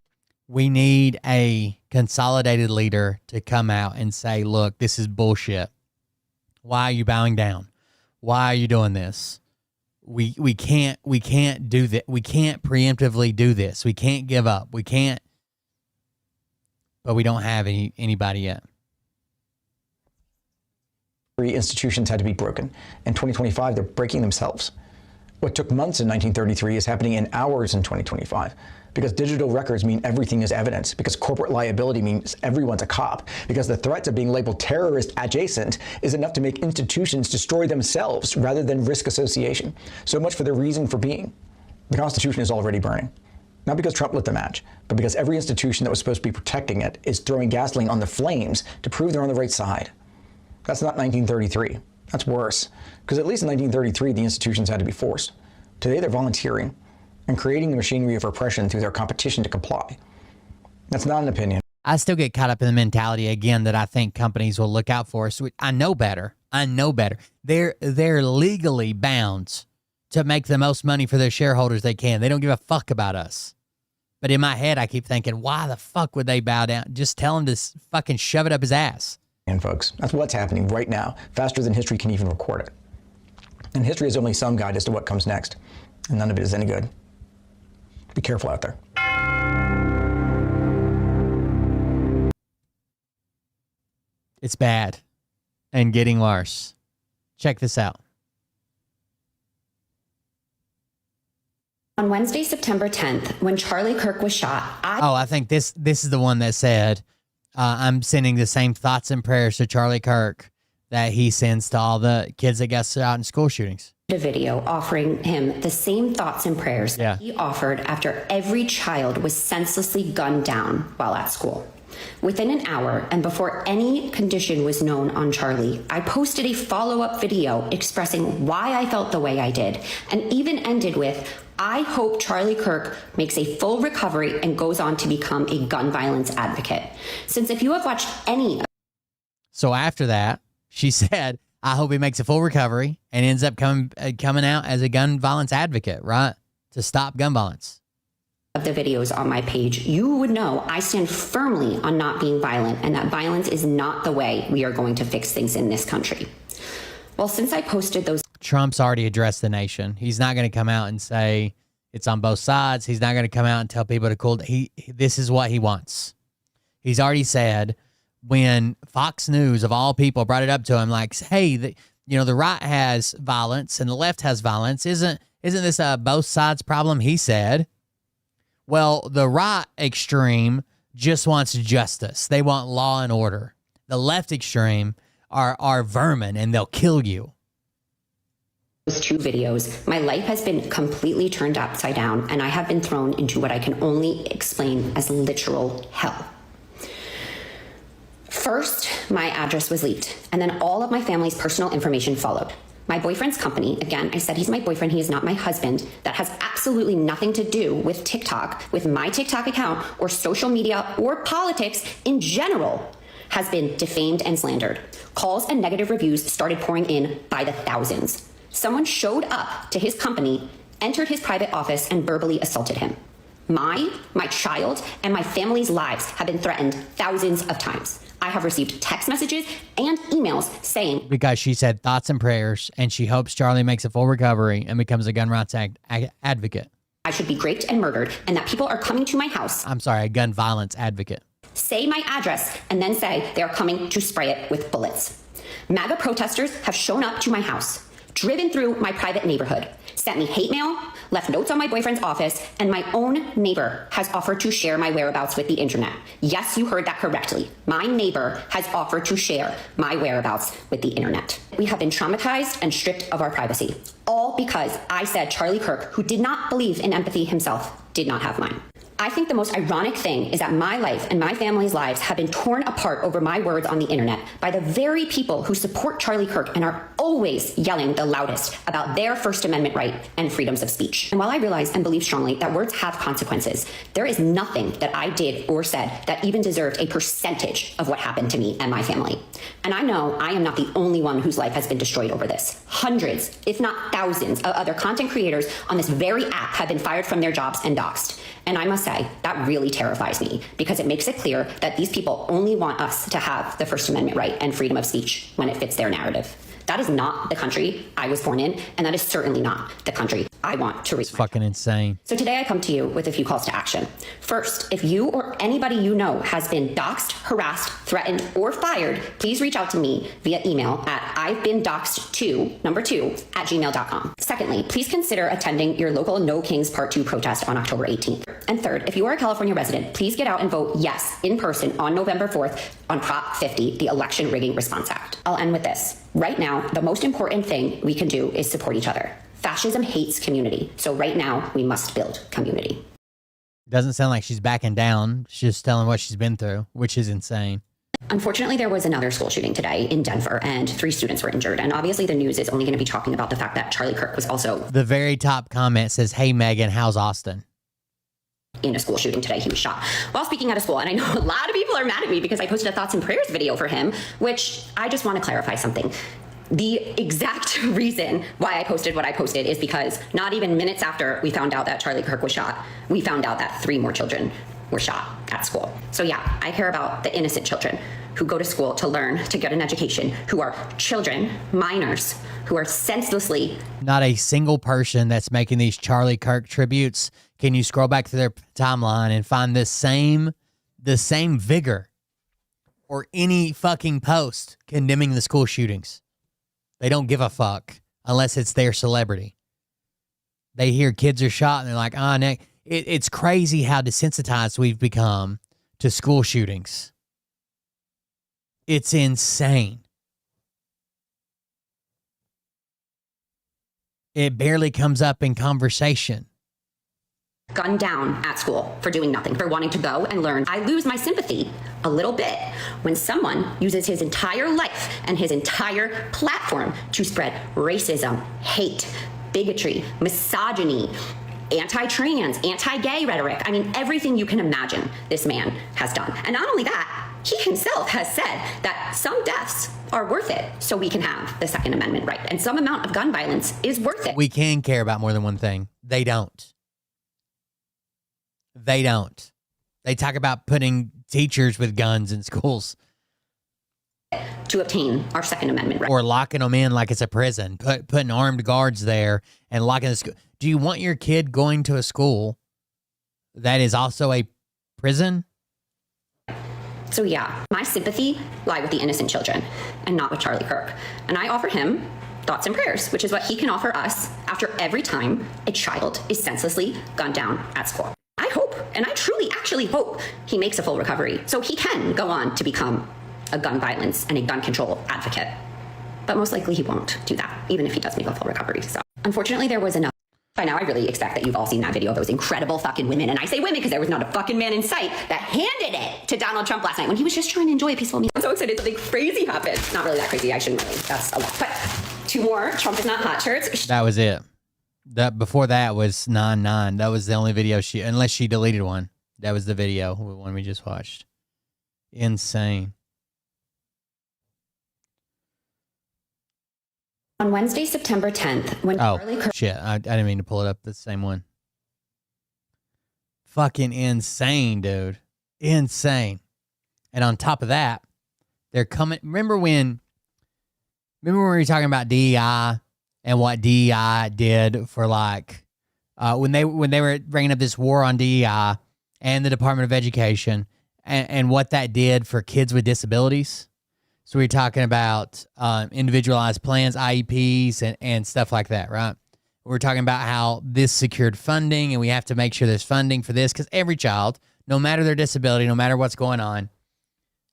we need a consolidated leader to come out and say, look, this is bullshit. Why are you bowing down? Why are you doing this? We can't do that. We can't preemptively do this. We can't give up. We can't. But we don't have anybody yet.
Institutions had to be broken. In 2025, they're breaking themselves. What took months in 1933 is happening in hours in 2025. Because digital records mean everything is evidence, because corporate liability means everyone's a cop, because the threats of being labeled terrorist adjacent is enough to make institutions destroy themselves rather than risk association. So much for their reason for being. The Constitution is already burning. Not because Trump lit the match, but because every institution that was supposed to be protecting it is throwing gasoline on the flames to prove they're on the right side. That's not 1933. That's worse. Because at least in 1933, the institutions had to be forced. Today, they're volunteering and creating the machinery of repression through their competition to comply. That's not an opinion.
I still get caught up in the mentality, again, that I think companies will look out for us. I know better. I know better. They're legally bound to make the most money for their shareholders they can. They don't give a fuck about us. But in my head, I keep thinking, why the fuck would they bow down? Just tell him to fucking shove it up his ass.
And folks, that's what's happening right now, faster than history can even record it. And history is only some guide as to what comes next, and none of it is any good. Be careful out there.
It's bad and getting worse. Check this out.
On Wednesday, September 10th, when Charlie Kirk was shot,
I think this is the one that said, I'm sending the same thoughts and prayers to Charlie Kirk that he sends to all the kids that got shot in school shootings.
A video offering him the same thoughts and prayers that he offered after every child was senselessly gunned down while at school. Within an hour, and before any condition was known on Charlie, I posted a follow-up video expressing why I felt the way I did, and even ended with, I hope Charlie Kirk makes a full recovery and goes on to become a gun violence advocate. Since if you have watched any...
So after that, she said, I hope he makes a full recovery and ends up coming out as a gun violence advocate, right? To stop gun violence.
Of the videos on my page, you would know I stand firmly on not being violent, and that violence is not the way we are going to fix things in this country. Well, since I posted those...
Trump's already addressed the nation. He's not going to come out and say it's on both sides. He's not going to come out and tell people to cool down. This is what he wants. He's already said, when Fox News, of all people, brought it up to him, like, hey, the right has violence and the left has violence. Isn't this a both sides problem? He said, well, the right extreme just wants justice. They want law and order. The left extreme are vermin and they'll kill you.
Those 2 videos, my life has been completely turned upside down, and I have been thrown into what I can only explain as literal hell. First, my address was leaked, and then all of my family's personal information followed. My boyfriend's company, again, I said he's my boyfriend, he is not my husband, that has absolutely nothing to do with TikTok, with my TikTok account, or social media, or politics in general, has been defamed and slandered. Calls and negative reviews started pouring in by the thousands. Someone showed up to his company, entered his private office, and verbally assaulted him. My child, and my family's lives have been threatened thousands of times. I have received text messages and emails saying,
because she said thoughts and prayers, and she hopes Charlie makes a full recovery and becomes a gun rights advocate.
I should be raped and murdered, and that people are coming to my house.
I'm sorry, a gun violence advocate.
Say my address, and then say they are coming to spray it with bullets. MAGA protesters have shown up to my house, driven through my private neighborhood, sent me hate mail, left notes on my boyfriend's office, and my own neighbor has offered to share my whereabouts with the internet. Yes, you heard that correctly. My neighbor has offered to share my whereabouts with the internet. We have been traumatized and stripped of our privacy, all because I said Charlie Kirk, who did not believe in empathy himself, did not have mine. I think the most ironic thing is that my life and my family's lives have been torn apart over my words on the internet by the very people who support Charlie Kirk and are always yelling the loudest about their First Amendment right and freedoms of speech. And while I realize and believe strongly that words have consequences, there is nothing that I did or said that even deserved a percentage of what happened to me and my family. And I know I am not the only one whose life has been destroyed over this. Hundreds, if not thousands, of other content creators on this very app have been fired from their jobs and doxxed. And I must say, that really terrifies me because it makes it clear that these people only want us to have the First Amendment right and freedom of speech when it fits their narrative. That is not the country I was born in, and that is certainly not the country I want to reach.
It's fucking insane.
So today I come to you with a few calls to action. First, if you or anybody you know has been doxxed, harassed, threatened, or fired, please reach out to me via email at I'veBeenDoxxed2@gmail.com. Secondly, please consider attending your local No Kings Part 2 protest on October 18th. And third, if you are a California resident, please get out and vote yes in person on November 4th on Prop 50, the Election Rigging Response Act. I'll end with this. Right now, the most important thing we can do is support each other. Fascism hates community, so right now we must build community.
Doesn't sound like she's backing down. She's just telling what she's been through, which is insane.
Unfortunately, there was another school shooting today in Denver, and 3 students were injured. And obviously, the news is only going to be talking about the fact that Charlie Kirk was also...
The very top comment says, hey, Megan, how's Austin?
In a school shooting today, he was shot while speaking at a school. And I know a lot of people are mad at me because I posted a thoughts and prayers video for him, which I just want to clarify something. The exact reason why I posted what I posted is because not even minutes after we found out that Charlie Kirk was shot, we found out that 3 more children were shot at school. So yeah, I care about the innocent children who go to school to learn, to get an education, who are children, minors, who are senselessly...
Not a single person that's making these Charlie Kirk tributes. Can you scroll back to their timeline and find the same vigor or any fucking post condemning the school shootings? They don't give a fuck unless it's their celebrity. They hear kids are shot and they're like, no. It's crazy how desensitized we've become to school shootings. It's insane. It barely comes up in conversation.
Gunned down at school for doing nothing, for wanting to go and learn. I lose my sympathy a little bit when someone uses his entire life and his entire platform to spread racism, hate, bigotry, misogyny, anti-trans, anti-gay rhetoric. I mean, everything you can imagine this man has done. And not only that, he himself has said that some deaths are worth it so we can have the Second Amendment right. And some amount of gun violence is worth it.
We can care about more than one thing. They don't. They don't. They talk about putting teachers with guns in schools.
To obtain our Second Amendment right.
Or locking them in like it's a prison. Putting armed guards there and locking the school. Do you want your kid going to a school that is also a prison?
So yeah, my sympathy lie with the innocent children and not with Charlie Kirk. And I offer him thoughts and prayers, which is what he can offer us after every time a child is senselessly gunned down at school. I hope, and I truly actually hope, he makes a full recovery so he can go on to become a gun violence and a gun control advocate. But most likely he won't do that, even if he does make a full recovery. So unfortunately, there was enough. By now, I really expect that you've all seen that video of those incredible fucking women. And I say women because there was not a fucking man in sight that handed it to Donald Trump last night when he was just trying to enjoy a peaceful meal. I'm so excited something crazy happened. Not really that crazy. I shouldn't really. That's a lot. But 2 more Trump is not hot shirts.
That was it. That before that was 9/9. That was the only video unless she deleted one. That was the video, the one we just watched. Insane.
On Wednesday, September 10th, when Charlie Kirk...
Shit, I didn't mean to pull it up. The same one. Fucking insane, dude. Insane. And on top of that, they're coming... Remember when we were talking about DEI and what DEI did for like... when they were bringing up this war on DEI and the Department of Education and what that did for kids with disabilities... So we're talking about individualized plans, IEPs, and stuff like that, right? We're talking about how this secured funding, and we have to make sure there's funding for this because every child, no matter their disability, no matter what's going on,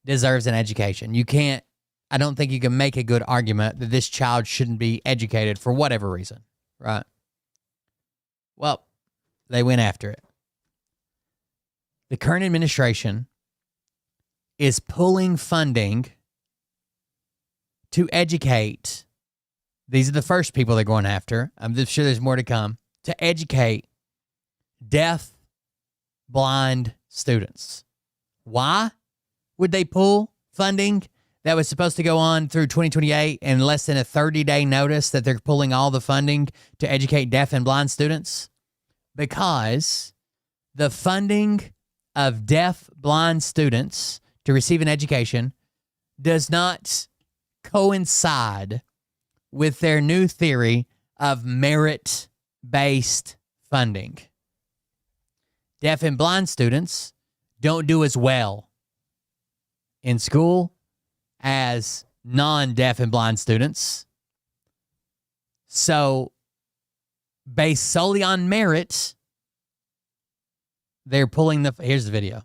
deserves an education. I don't think you can make a good argument that this child shouldn't be educated for whatever reason, right? Well, they went after it. The current administration is pulling funding to educate, these are the first people they're going after. I'm just sure there's more to come, to educate deaf, blind students. Why would they pull funding that was supposed to go on through 2028 and less than a 30-day notice that they're pulling all the funding to educate deaf and blind students? Because the funding of deaf, blind students to receive an education does not coincide with their new theory of merit-based funding. Deaf and blind students don't do as well in school as non-deaf and blind students. So, based solely on merit, they're pulling here's the video.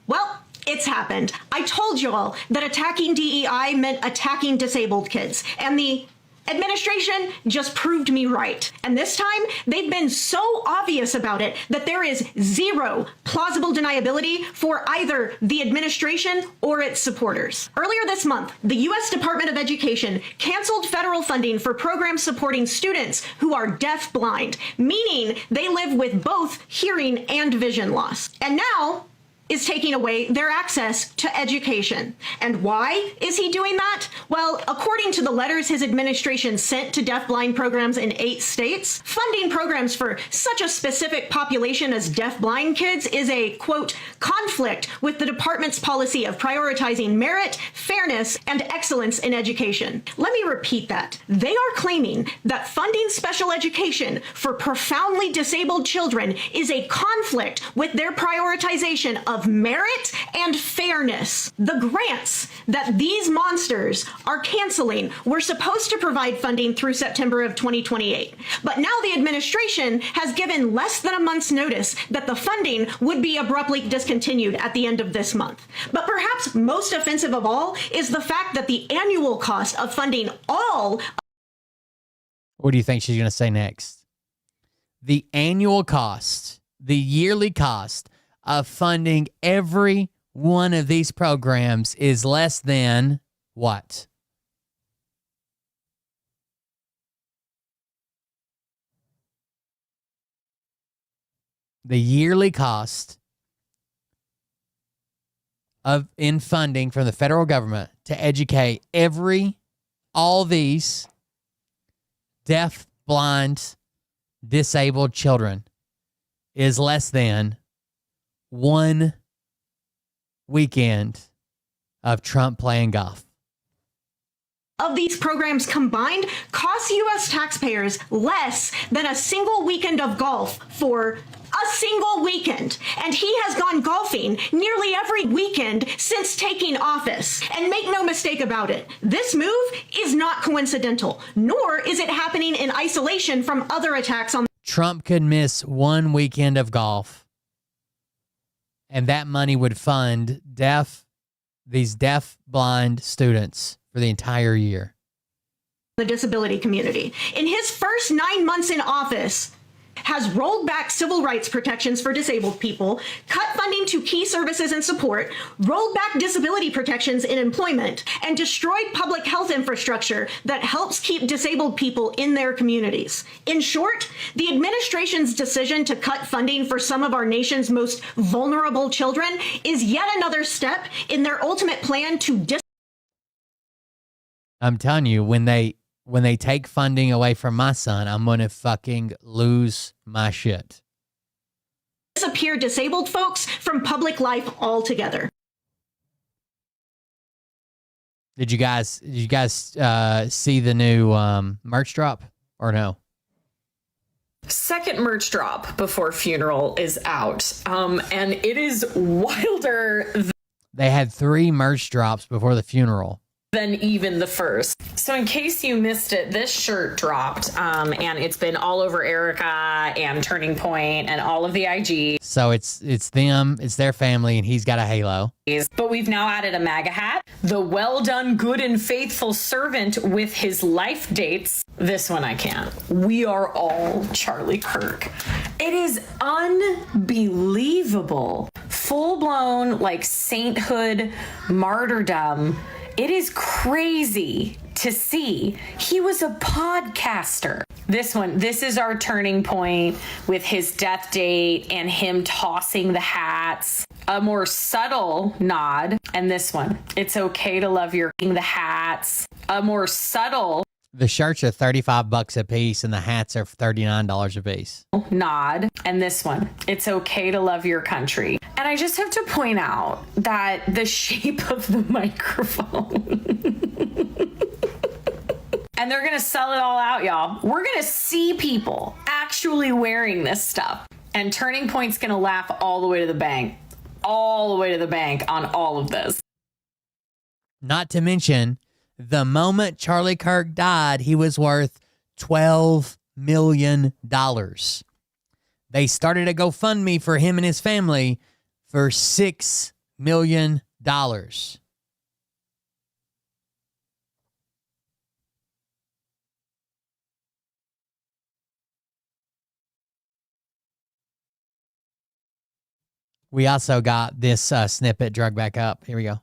Well, it's happened. I told you all that attacking DEI meant attacking disabled kids, and the administration just proved me right. And this time, they've been so obvious about it that there is zero plausible deniability for either the administration or its supporters. Earlier this month, the U.S. Department of Education canceled federal funding for programs supporting students who are deaf-blind, meaning they live with both hearing and vision loss. And now is taking away their access to education. And why is he doing that? Well, according to the letters his administration sent to deaf-blind programs in 8 states, funding programs for such a specific population as deaf-blind kids is a, quote, conflict with the department's policy of prioritizing merit, fairness, and excellence in education. Let me repeat that. They are claiming that funding special education for profoundly disabled children is a conflict with their prioritization of merit and fairness. The grants that these monsters are canceling were supposed to provide funding through September of 2028. But now the administration has given less than a month's notice that the funding would be abruptly discontinued at the end of this month. But perhaps most offensive of all is the fact that the annual cost of funding all...
What do you think she's going to say next? The annual cost, the yearly cost of funding every one of these programs is less than what? The yearly cost in funding from the federal government to educate all these deaf, blind, disabled children is less than 1 weekend of Trump playing golf.
of these programs combined costs U.S. taxpayers less than a single weekend of golf for a single weekend. And he has gone golfing nearly every weekend since taking office. And make no mistake about it, this move is not coincidental, nor is it happening in isolation from other attacks on.
Trump could miss one weekend of golf, and that money would fund these deaf-blind students for the entire year.
The disability community. In his first 9 months in office, has rolled back civil rights protections for disabled people, cut funding to key services and support, rolled back disability protections in employment, and destroyed public health infrastructure that helps keep disabled people in their communities. In short, the administration's decision to cut funding for some of our nation's most vulnerable children is yet another step in their ultimate plan to
I'm telling you, when they take funding away from my son, I'm going to fucking lose my shit.
disappear disabled folks from public life altogether.
Did you guys see the new merch drop or no?
Second merch drop before funeral is out. And it is wilder
They had 3 merch drops before the funeral
than even the first. So in case you missed it, this shirt dropped, and it's been all over Erica and Turning Point and all of the IG.
So it's them, it's their family, and he's got a halo.
But we've now added a MAGA hat. The well done, good and faithful servant with his life dates. This one I can't. We are all Charlie Kirk. It is unbelievable. Full blown like sainthood martyrdom. It is crazy to see. He was a podcaster. This one, this is our Turning Point with his death date and him tossing the hats. A more subtle nod. And this one, it's okay to love your the hats. A more subtle
The shirts are $35 a piece and the hats are $39 a piece.
nod. And this one, it's okay to love your country. And I just have to point out that the shape of the microphone. And they're going to sell it all out, y'all. We're going to see people actually wearing this stuff. And Turning Point's going to laugh all the way to the bank. All the way to the bank on all of this.
Not to mention, the moment Charlie Kirk died, he was worth $12 million. They started a GoFundMe for him and his family for $6 million. We also got this snippet drug back up. Here we go.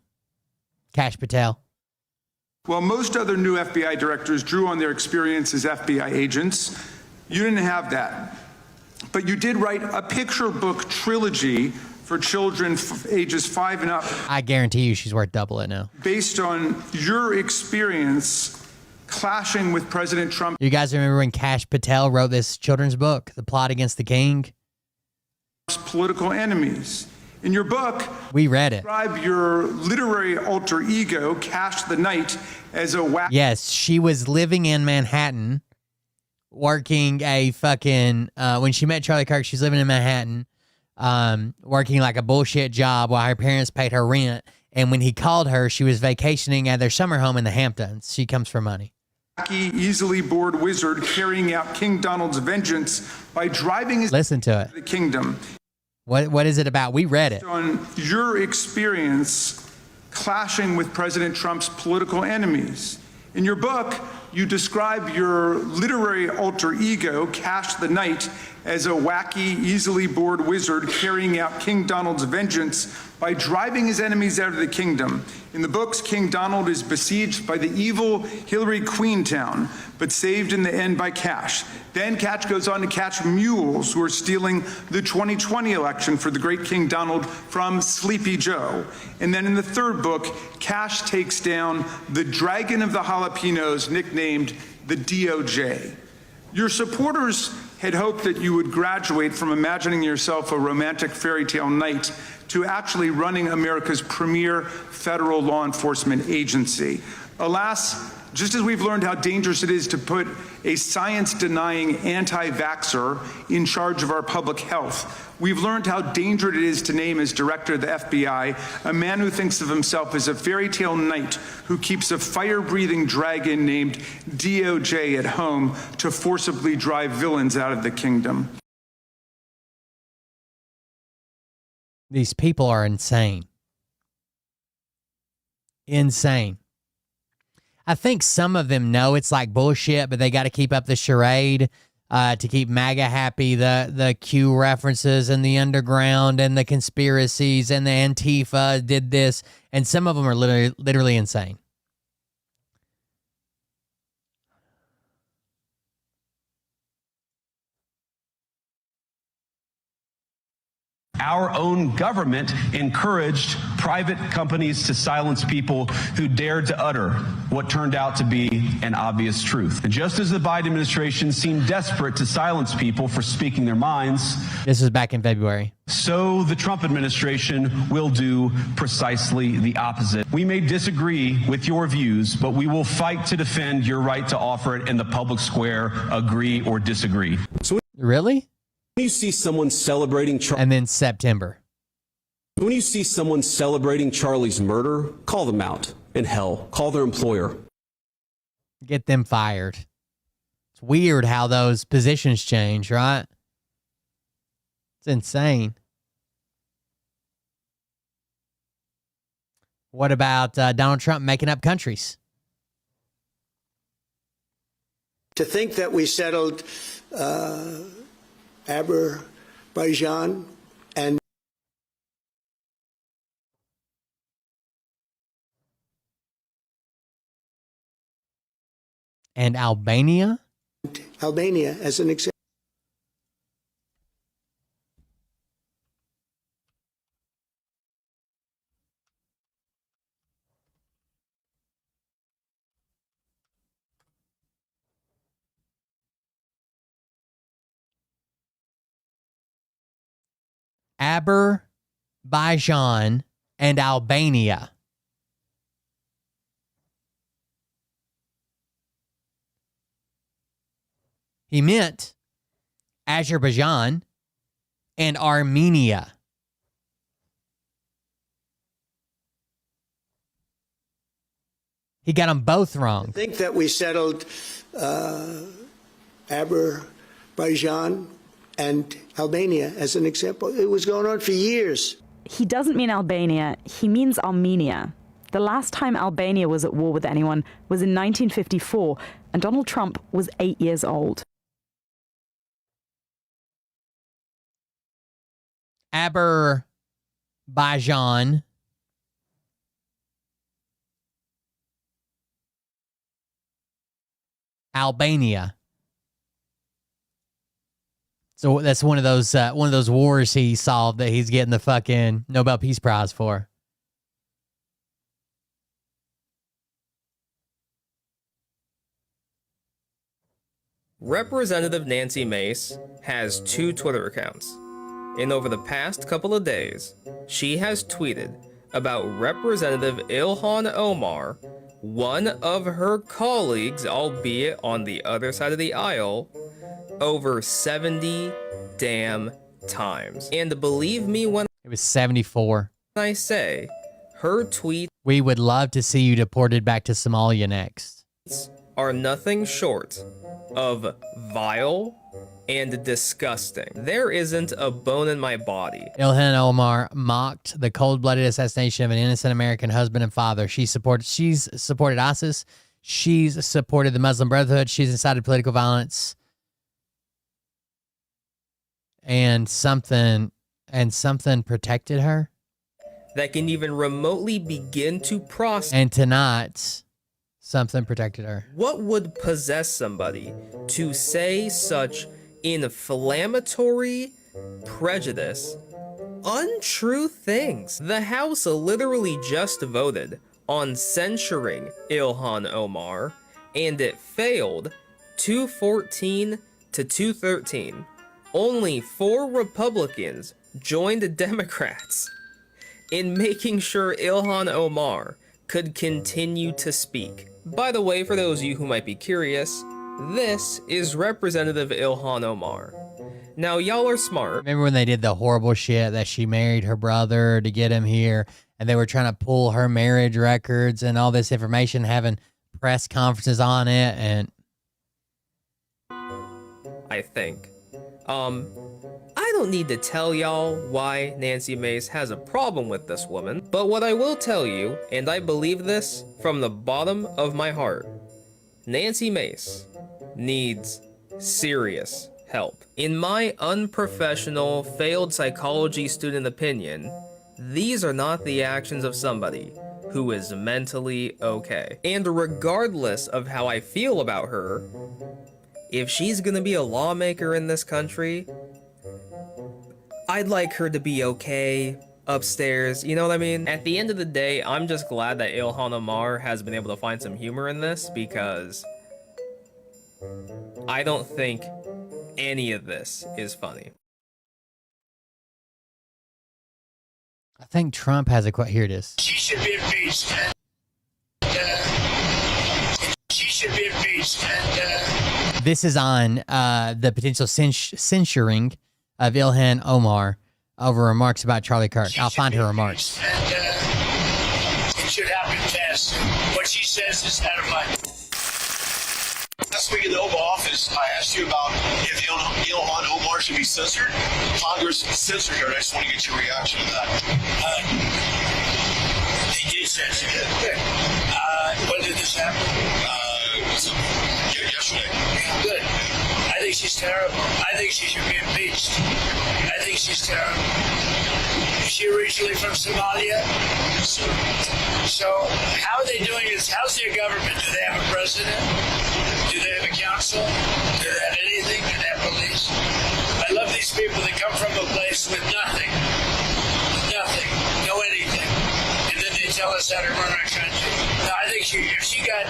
Kash Patel.
While most other new FBI directors drew on their experience as FBI agents, you didn't have that. But you did write a picture book trilogy for children ages 5 and up.
I guarantee you she's worth double it now.
Based on your experience clashing with President Trump.
You guys remember when Kash Patel wrote this children's book, The Plot Against the King?
Political enemies. In your book,
we read it.
Describe your literary alter ego, Cash the Knight, as a
Yes, she was living in Manhattan, working a fucking, when she met Charlie Kirk, she's living in Manhattan, working like a bullshit job while her parents paid her rent. And when he called her, she was vacationing at their summer home in the Hamptons. She comes for money.
Easily bored wizard carrying out King Donald's vengeance by driving his
Listen to it.
The kingdom.
What is it about? We read it.
On your experience clashing with President Trump's political enemies. In your book, you describe your literary alter ego, Cash the Knight, as a wacky, easily bored wizard carrying out King Donald's vengeance by driving his enemies out of the kingdom. In the books, King Donald is besieged by the evil Hillary Queentown, but saved in the end by Cash. Then Cash goes on to catch mules who are stealing the 2020 election for the great King Donald from Sleepy Joe. And then in the third book, Cash takes down the Dragon of the Jalapenos, nicknamed the DOJ. Your supporters had hoped that you would graduate from imagining yourself a romantic fairy tale knight to actually running America's premier federal law enforcement agency. Alas, just as we've learned how dangerous it is to put a science-denying anti-vaxxer in charge of our public health, we've learned how dangerous it is to name as director of the FBI a man who thinks of himself as a fairy tale knight who keeps a fire-breathing dragon named DOJ at home to forcibly drive villains out of the kingdom.
These people are insane. Insane. I think some of them know it's like bullshit, but they got to keep up the charade to keep MAGA happy. The Q references and the underground and the conspiracies and the Antifa did this. And some of them are literally insane.
Our own government encouraged private companies to silence people who dared to utter what turned out to be an obvious truth. And just as the Biden administration seemed desperate to silence people for speaking their minds,
this is back in February,
so the Trump administration will do precisely the opposite. We may disagree with your views, but we will fight to defend your right to offer it in the public square, agree or disagree.
Really?
When you see someone celebrating
and then September.
When you see someone celebrating Charlie's murder, call them out. And hell, call their employer.
Get them fired. It's weird how those positions change, right? It's insane. What about Donald Trump making up countries?
To think that we settled Azerbaijan
and Albania?
Albania as an example.
Azerbaijan and Albania. He meant Azerbaijan and Armenia. He got them both wrong.
I think that we settled Azerbaijan and Albania as an example. It was going on for years.
He doesn't mean Albania, he means Armenia. The last time Albania was at war with anyone was in 1954, and Donald Trump was 8 years old.
Azerbaijan Albania. So that's one of those wars he solved that he's getting the fucking Nobel Peace Prize for.
Representative Nancy Mace has 2 Twitter accounts. And over the past couple of days, she has tweeted about Representative Ilhan Omar, one of her colleagues, albeit on the other side of the aisle, over 70 damn times. And believe me when
it was 74.
I say, her tweets
We would love to see you deported back to Somalia next.
Are nothing short of vile and disgusting. There isn't a bone in my body.
Ilhan Omar mocked the cold-blooded assassination of an innocent American husband and father. She's supported ISIS. She's supported the Muslim Brotherhood. She's incited political violence. And something protected her.
That can even remotely begin to process.
And tonight, something protected her.
What would possess somebody to say such inflammatory, prejudice, untrue things? The House literally just voted on censuring Ilhan Omar, and it failed 214 to 213. Only 4 Republicans joined the Democrats in making sure Ilhan Omar could continue to speak. By the way, for those of you who might be curious, this is Representative Ilhan Omar. Now, y'all are smart.
Remember when they did the horrible shit that she married her brother to get him here, and they were trying to pull her marriage records and all this information, having press conferences on it, and
I think. I don't need to tell y'all why Nancy Mace has a problem with this woman, but what I will tell you, and I believe this from the bottom of my heart, Nancy Mace needs serious help. In my unprofessional, failed psychology student opinion, these are not the actions of somebody who is mentally okay. And regardless of how I feel about her, if she's gonna be a lawmaker in this country, I'd like her to be okay upstairs, you know what I mean? At the end of the day, I'm just glad that Ilhan Omar has been able to find some humor in this, because I don't think any of this is funny.
I think Trump has a quote. Here it is.
She should be impeached. She should be impeached.
This is on the potential censuring of Ilhan Omar over remarks about Charlie Kirk. I'll find her remarks.
It should happen fast. What she says is out of line.
Last week in the Oval Office, I asked you about if Ilhan Omar should be censored. Congress censored her, and I just want to get your reaction to that.
They did censor it. When did this happen?
Yesterday.
Good. I think she's terrible. I think she should be impeached. I think she's terrible. Is she originally from Somalia? So how are they doing this? How's their government? Do they have a president? Do they have a council? Do they have anything? Do they have police? I love these people that come from a place with nothing. Nothing. No anything. And then they tell us how to run our country. No, I think if she got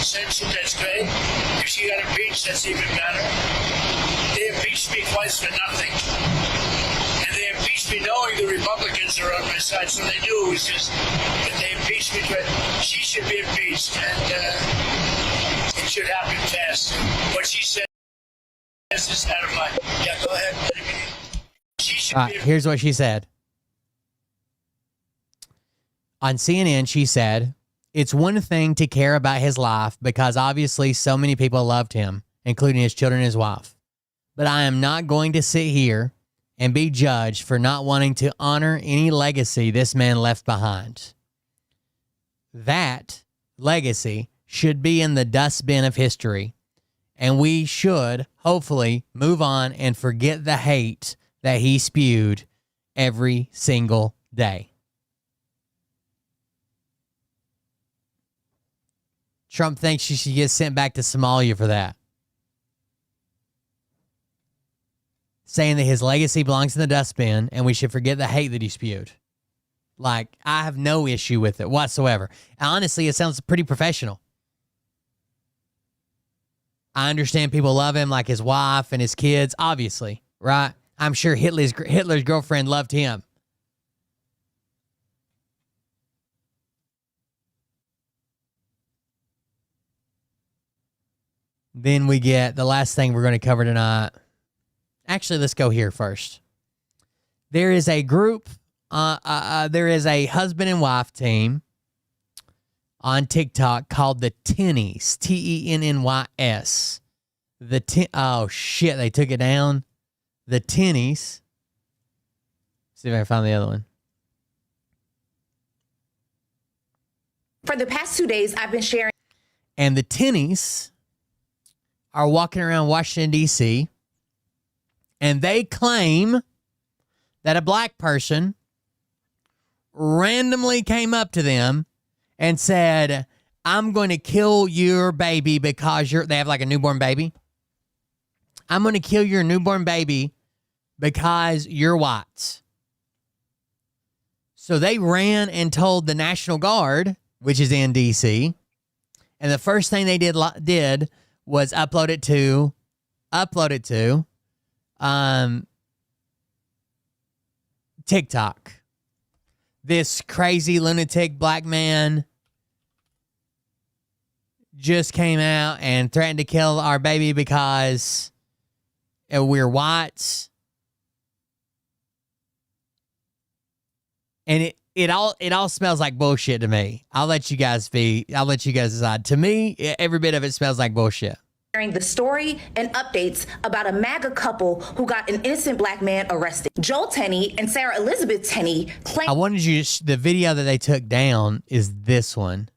censored, that's great. If she got impeached, that's even better. They impeached me twice for nothing. And they impeached me knowing the Republicans are on my side, so they knew it was just, but they impeached me. She should be impeached, and it should happen fast. What she said is out of line. Yeah, go ahead. She should be impeached.
Here's what she said. On CNN, she said, "It's one thing to care about his life because obviously so many people loved him, including his children and his wife. But I am not going to sit here and be judged for not wanting to honor any legacy this man left behind. That legacy should be in the dustbin of history, and we should hopefully move on and forget the hate that he spewed every single day." Trump thinks she should get sent back to Somalia for that. Saying that his legacy belongs in the dustbin and we should forget the hate that he spewed. Like, I have no issue with it whatsoever. Honestly, it sounds pretty professional. I understand people love him, like his wife and his kids, obviously, right? I'm sure Hitler's girlfriend loved him. Then we get the last thing we're going to cover tonight. Actually, let's go here first. There is a group, there is a husband and wife team on TikTok called the Tennies, Tennys. Oh, shit, they took it down. The Tennies. See if I can find the other one.
For the past 2 days, I've been sharing.
And the Tennies are walking around Washington, D.C., and they claim that a black person randomly came up to them and said, "I'm going to kill your baby because they have like a newborn baby. I'm going to kill your newborn baby because you're white." So they ran and told the National Guard, which is in D.C., and the first thing they did was upload it to TikTok. this crazy lunatic black man just came out and threatened to kill our baby because we're whites. And it all smells like bullshit to me. I'll let you guys decide. To me, every bit of it smells like bullshit.
Sharing the story and updates about a MAGA couple who got an innocent black man arrested. Joel Tenney and Sarah Elizabeth Tenney claim.
I wanted you to, the video that they took down is this one.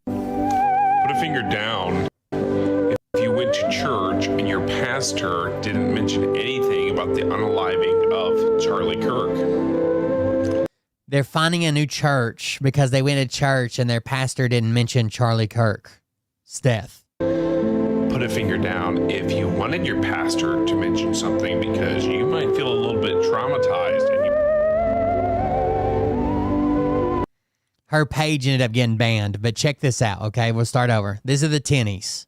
Put a finger down if you went to church and your pastor didn't mention anything about the unaliving of Charlie Kirk.
They're finding a new church because they went to church and their pastor didn't mention Charlie Kirk's death.
Put a finger down if you wanted your pastor to mention something because you might feel a little bit traumatized. And
her page ended up getting banned, but check this out, okay? We'll start over. These are the Tennies.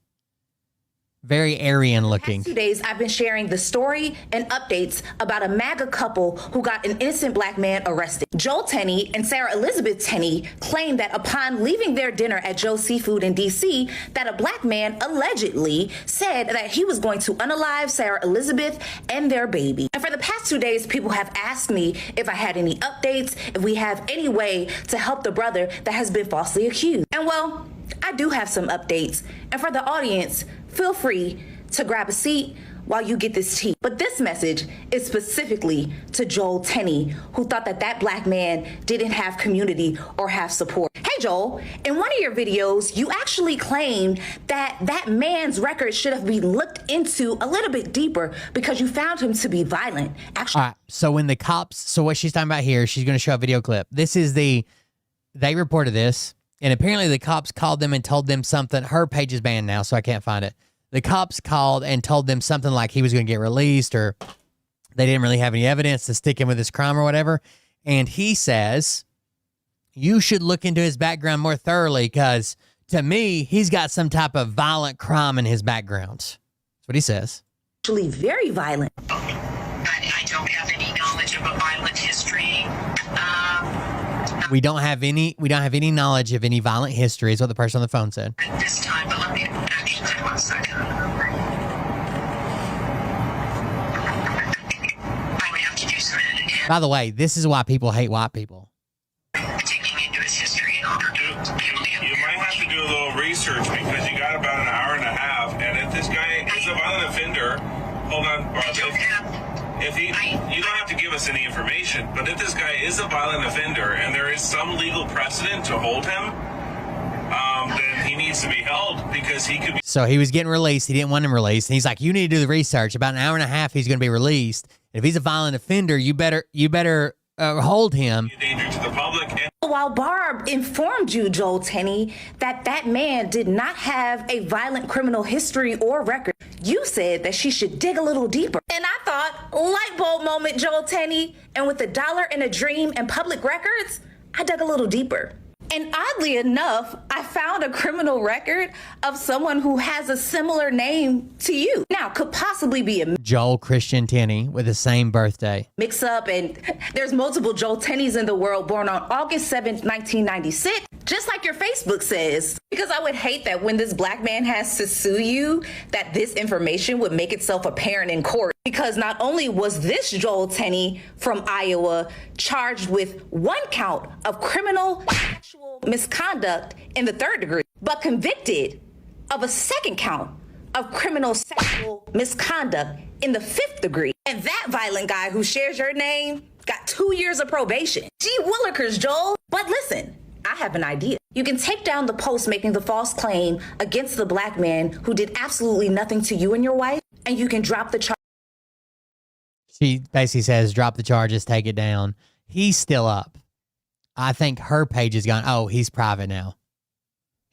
Very Aryan looking.
The past 2 days, I've been sharing the story and updates about a MAGA couple who got an innocent black man arrested. Joel Tenney and Sarah Elizabeth Tenney claimed that upon leaving their dinner at Joe's Seafood in D.C., that a black man allegedly said that he was going to unalive Sarah Elizabeth and their baby. And for the past 2 days, people have asked me if I had any updates, if we have any way to help the brother that has been falsely accused. And well, I do have some updates. And for the audience, feel free to grab a seat while you get this tea. But this message is specifically to Joel Tenney, who thought that that black man didn't have community or have support. Hey Joel, in one of your videos, you actually claimed that that man's record should have been looked into a little bit deeper because you found him to be violent. Actually,
all right, so when the cops, so what she's talking about here, she's going to show a video clip. This is they reported this. And apparently the cops called them and told them something. Her page is banned now, so I can't find it. The cops called and told them something like he was going to get released or they didn't really have any evidence to stick him with his crime or whatever. And he says, you should look into his background more thoroughly because to me, he's got some type of violent crime in his background. That's what he says.
Actually very violent.
I don't have any knowledge of a violent history.
We don't have any knowledge of any violent history, is what the person on the phone said.
At this time, but let me actually take 1 second. I would have to do some editing.
By the way, this is why people hate white people.
Taking into his history in order to be able to
You might have to do a little research because you got about an hour and a half, and if this guy is a violent offender, hold on, Bob. If he, you don't have to give us any information, but if this guy is a violent offender and there is some legal precedent to hold him, then he needs to be held because he could be.
So he was getting released. He didn't want him released. And he's like, you need to do the research. About an hour and a half, he's going to be released. If he's a violent offender, you better hold him.
A danger to the public.
While Barb informed you, Joel Tenney, that that man did not have a violent criminal history or record, you said that she should dig a little deeper. And I thought, light bulb moment, Joel Tenney. And with $1 and a dream and public records, I dug a little deeper. And oddly enough, I found a criminal record of someone who has a similar name to you. Now, could possibly be a
Joel Christian Tenney with the same birthday.
Mix up, and there's multiple Joel Tenneys in the world born on August 7th, 1996, just like your Facebook says. Because I would hate that when this black man has to sue you, that this information would make itself apparent in court. Because not only was this Joel Tenney from Iowa charged with 1 count of criminal sexual misconduct in the 3rd degree, but convicted of a 2nd count of criminal sexual misconduct in the 5th degree. And that violent guy who shares your name got 2 years of probation. Gee willikers, Joel. But listen, I have an idea. You can take down the post making the false claim against the black man who did absolutely nothing to you and your wife, and you can drop the charge.
She basically says, drop the charges, take it down. He's still up. I think her page is gone. Oh, he's private now.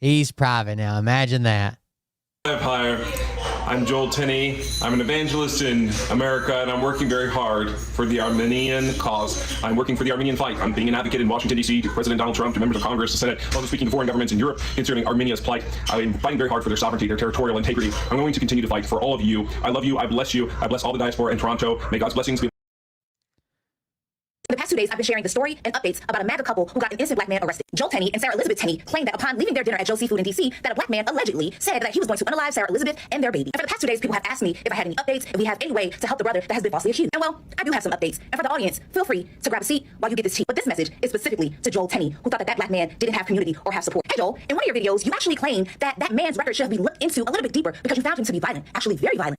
He's private now. Imagine that.
Empire. I'm Joel Tenney. I'm an evangelist in America, and I'm working very hard for the Armenian cause. I'm working for the Armenian fight. I'm being an advocate in Washington, D.C., to President Donald Trump, to members of Congress, the Senate, also speaking to foreign governments in Europe concerning Armenia's plight. I'm fighting very hard for their sovereignty, their territorial integrity. I'm going to continue to fight for all of you. I love you. I bless you. I bless all the diaspora in Toronto. May God's blessings be.
The past past 2 days, I've been sharing the story and updates about a MAGA couple who got an innocent black man arrested. Joel Tenney and Sarah Elizabeth Tenney claimed that upon leaving their dinner at Joe's Seafood in D.C., that a black man allegedly said that he was going to unalive Sarah Elizabeth and their baby. And for the past 2 days, people have asked me if I had any updates, if we have any way to help the brother that has been falsely accused. And well, I do have some updates. And for the audience, feel free to grab a seat while you get this tea. But this message is specifically to Joel Tenney, who thought that that black man didn't have community or have support. Hey Joel, in one of your videos, you actually claimed that that man's record should be looked into a little bit deeper because you found him to be violent, actually very violent.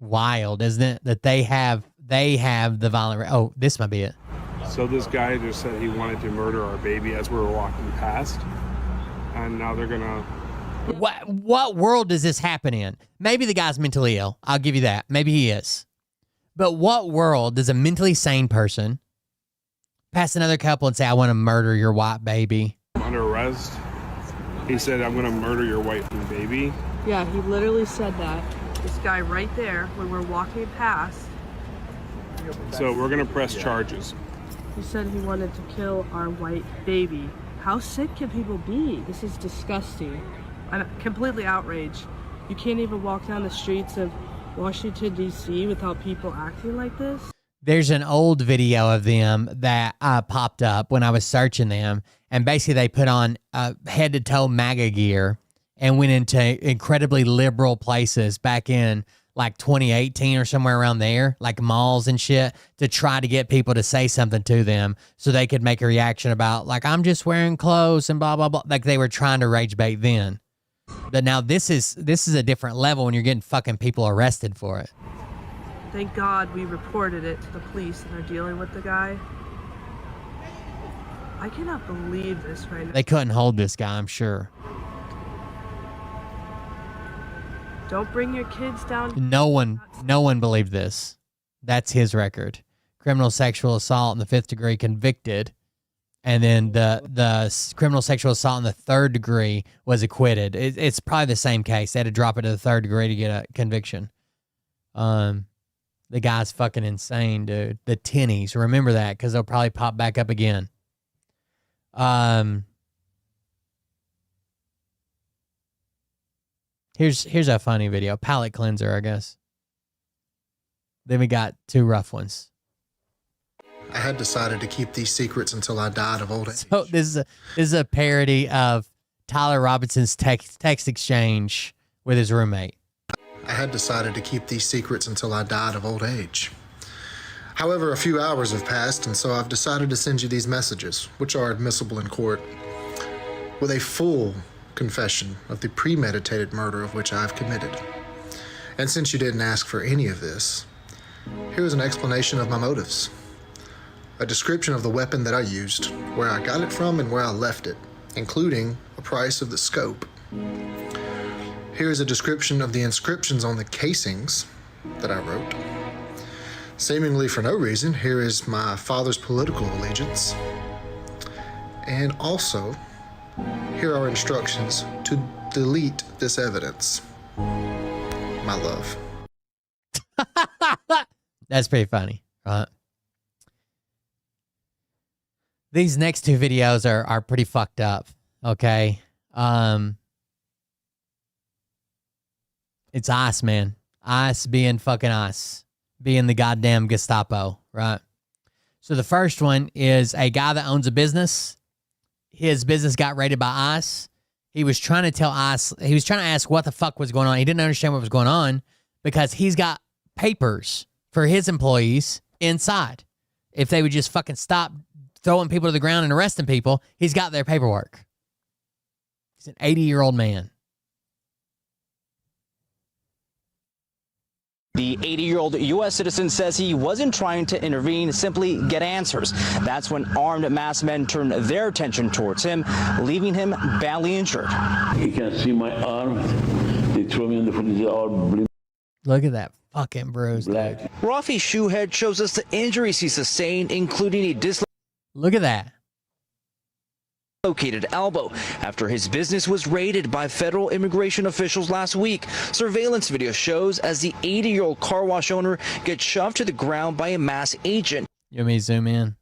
Wild, isn't it? That they have the violent. Oh, this might be it.
So this guy just said he wanted to murder our baby as we were walking past, and now they're gonna.
What world does this happen in? Maybe the guy's mentally ill. I'll give you that. Maybe he is. But what world does a mentally sane person pass another couple and say, "I want to murder your white baby"?
Under arrest. He said, "I'm gonna murder your wife and baby."
Yeah, he literally said that. This guy right there, when we're walking past.
So we're gonna press charges.
He said he wanted to kill our white baby. How sick can people be? This is disgusting. I'm completely outraged. You can't even walk down the streets of Washington, D.C. without people acting like this.
There's an old video of them that popped up when I was searching them, and basically they put on head-to-toe MAGA gear and went into incredibly liberal places back in like 2018 or somewhere around there, like malls and shit, to try to get people to say something to them so they could make a reaction about, like, I'm just wearing clothes and blah, blah, blah. Like they were trying to rage bait then. But now this is a different level when you're getting fucking people arrested for it.
Thank God we reported it to the police and are dealing with the guy. I cannot believe this right now.
They couldn't hold this guy, I'm sure.
Don't bring your kids down.
No one believed this. That's his record. Criminal sexual assault in the 5th degree, convicted. And then the criminal sexual assault in the 3rd degree was acquitted. It's probably the same case. They had to drop it to the 3rd degree to get a conviction. The guy's fucking insane, dude. The tinnies. Remember that, because they'll probably pop back up again. Here's a funny video. Palate cleanser, I guess. Then we got 2 rough ones.
I had decided to keep these secrets until I died of old age.
So this is a parody of Tyler Robinson's text exchange with his roommate.
I had decided to keep these secrets until I died of old age. However, a few hours have passed, and so I've decided to send you these messages, which are admissible in court, with a full confession of the premeditated murder of which I have committed. And since you didn't ask for any of this, here is an explanation of my motives. A description of the weapon that I used, where I got it from and where I left it, including a price of the scope. Here is a description of the inscriptions on the casings that I wrote. Seemingly for no reason, here is my father's political allegiance. And also, here are instructions to delete this evidence. My love.
That's pretty funny, right? These next 2 videos are pretty fucked up, okay? It's ICE, man. ICE being fucking ICE. Being the goddamn Gestapo, right? So the first one is a guy that owns a business. His business got raided by ICE. He was trying to tell ICE, he was trying to ask what the fuck was going on. He didn't understand what was going on because he's got papers for his employees inside. If they would just fucking stop throwing people to the ground and arresting people, he's got their paperwork. He's an 80-year-old man.
The 80-year-old U.S. citizen says he wasn't trying to intervene, simply get answers. That's when armed masked men turned their attention towards him, leaving him badly injured.
You can see my arm. They threw me on the floor. They all bleeding.
Look at that fucking bruise.
Rafi Shoehead shows us the injuries he sustained, including a
Look at that.
dislocated elbow after his business was raided by federal immigration officials last week. Surveillance video shows as the 80-year-old car wash owner gets shoved to the ground by a masked agent.
You want me to zoom in?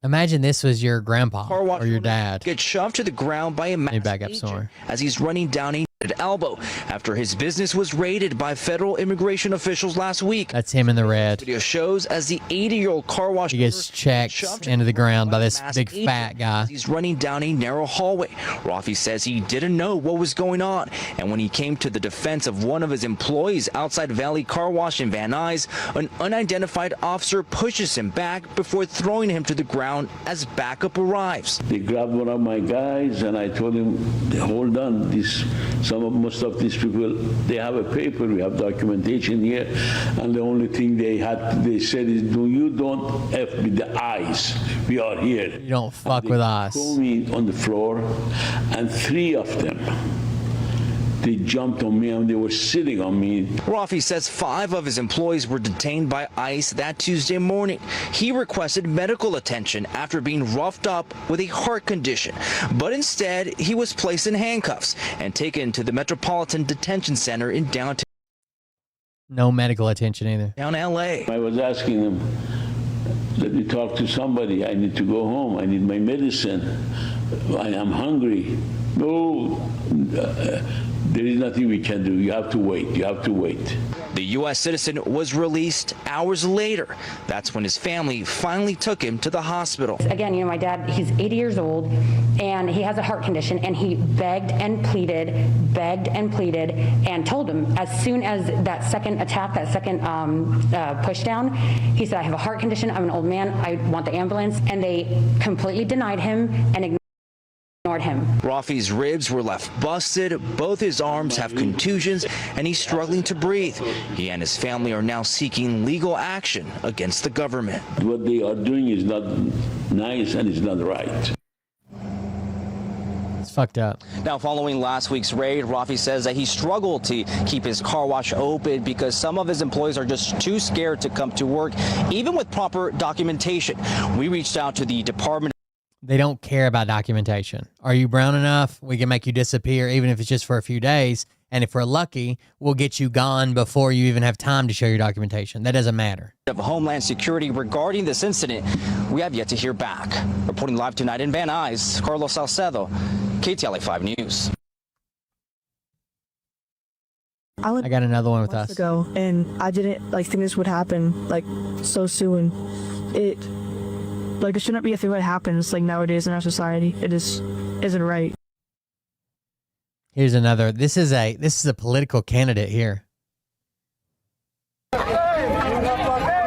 Imagine this was your grandpa or your dad.
Gets shoved to the ground by a masked agent as he's running down a dislocated elbow after his business was raided by federal immigration officials last week.
That's him in the red.
Video shows as the 80-year-old car wash
He gets checked into the ground by this big fat guy.
He's running down a narrow hallway. Rafi says he didn't know what was going on, and when he came to the defense of one of his employees outside Valley Car Wash in Van Nuys, an unidentified officer pushes him back before throwing him to the ground as backup arrives.
They grabbed one of my guys, and I told him, hold on, most of these people, they have a paper, we have documentation here, and the only thing they said is, you don't F with the eyes, we are here.
You don't fuck with us.
They threw me on the floor, and 3 of them, they jumped on me and they were sitting on me.
Rafi says 5 of his employees were detained by ICE that Tuesday morning. He requested medical attention after being roughed up with a heart condition, but instead he was placed in handcuffs and taken to the Metropolitan Detention Center in downtown.
No medical attention either.
Down LA.
I was asking them, let me talk to somebody. I need to go home. I need my medicine. I am hungry. No, there is nothing we can do. You have to wait. You have to wait.
The U.S. citizen was released hours later. That's when his family finally took him to the hospital.
Again, my dad, he's 80 years old, and he has a heart condition, and he begged and pleaded, and told him as soon as that second attack, that second push down, he said, I have a heart condition, I'm an old man, I want the ambulance, and they completely denied him and ignored him.
Rafi's ribs were left busted, both his arms have contusions, and he's struggling to breathe. He and his family are now seeking legal action against the government.
What they are doing is not nice and it's not right.
It's fucked up.
Now, following last week's raid, Rafi says that he struggled to keep his car wash open because some of his employees are just too scared to come to work, even with proper documentation. We reached out to the Department.
They don't care about documentation. Are you brown enough? We can make you disappear, even if it's just for a few days. And if we're lucky, we'll get you gone before you even have time to show your documentation. That doesn't matter.
Of Homeland Security regarding this incident, we have yet to hear back. Reporting live tonight in Van Nuys, Carlos Salcedo, KTLA 5 News.
I got another one with us.
Ago, and I didn't think this would happen so soon. It shouldn't be a thing that happens nowadays in our society. It just isn't right.
Here's another. This is a political candidate here.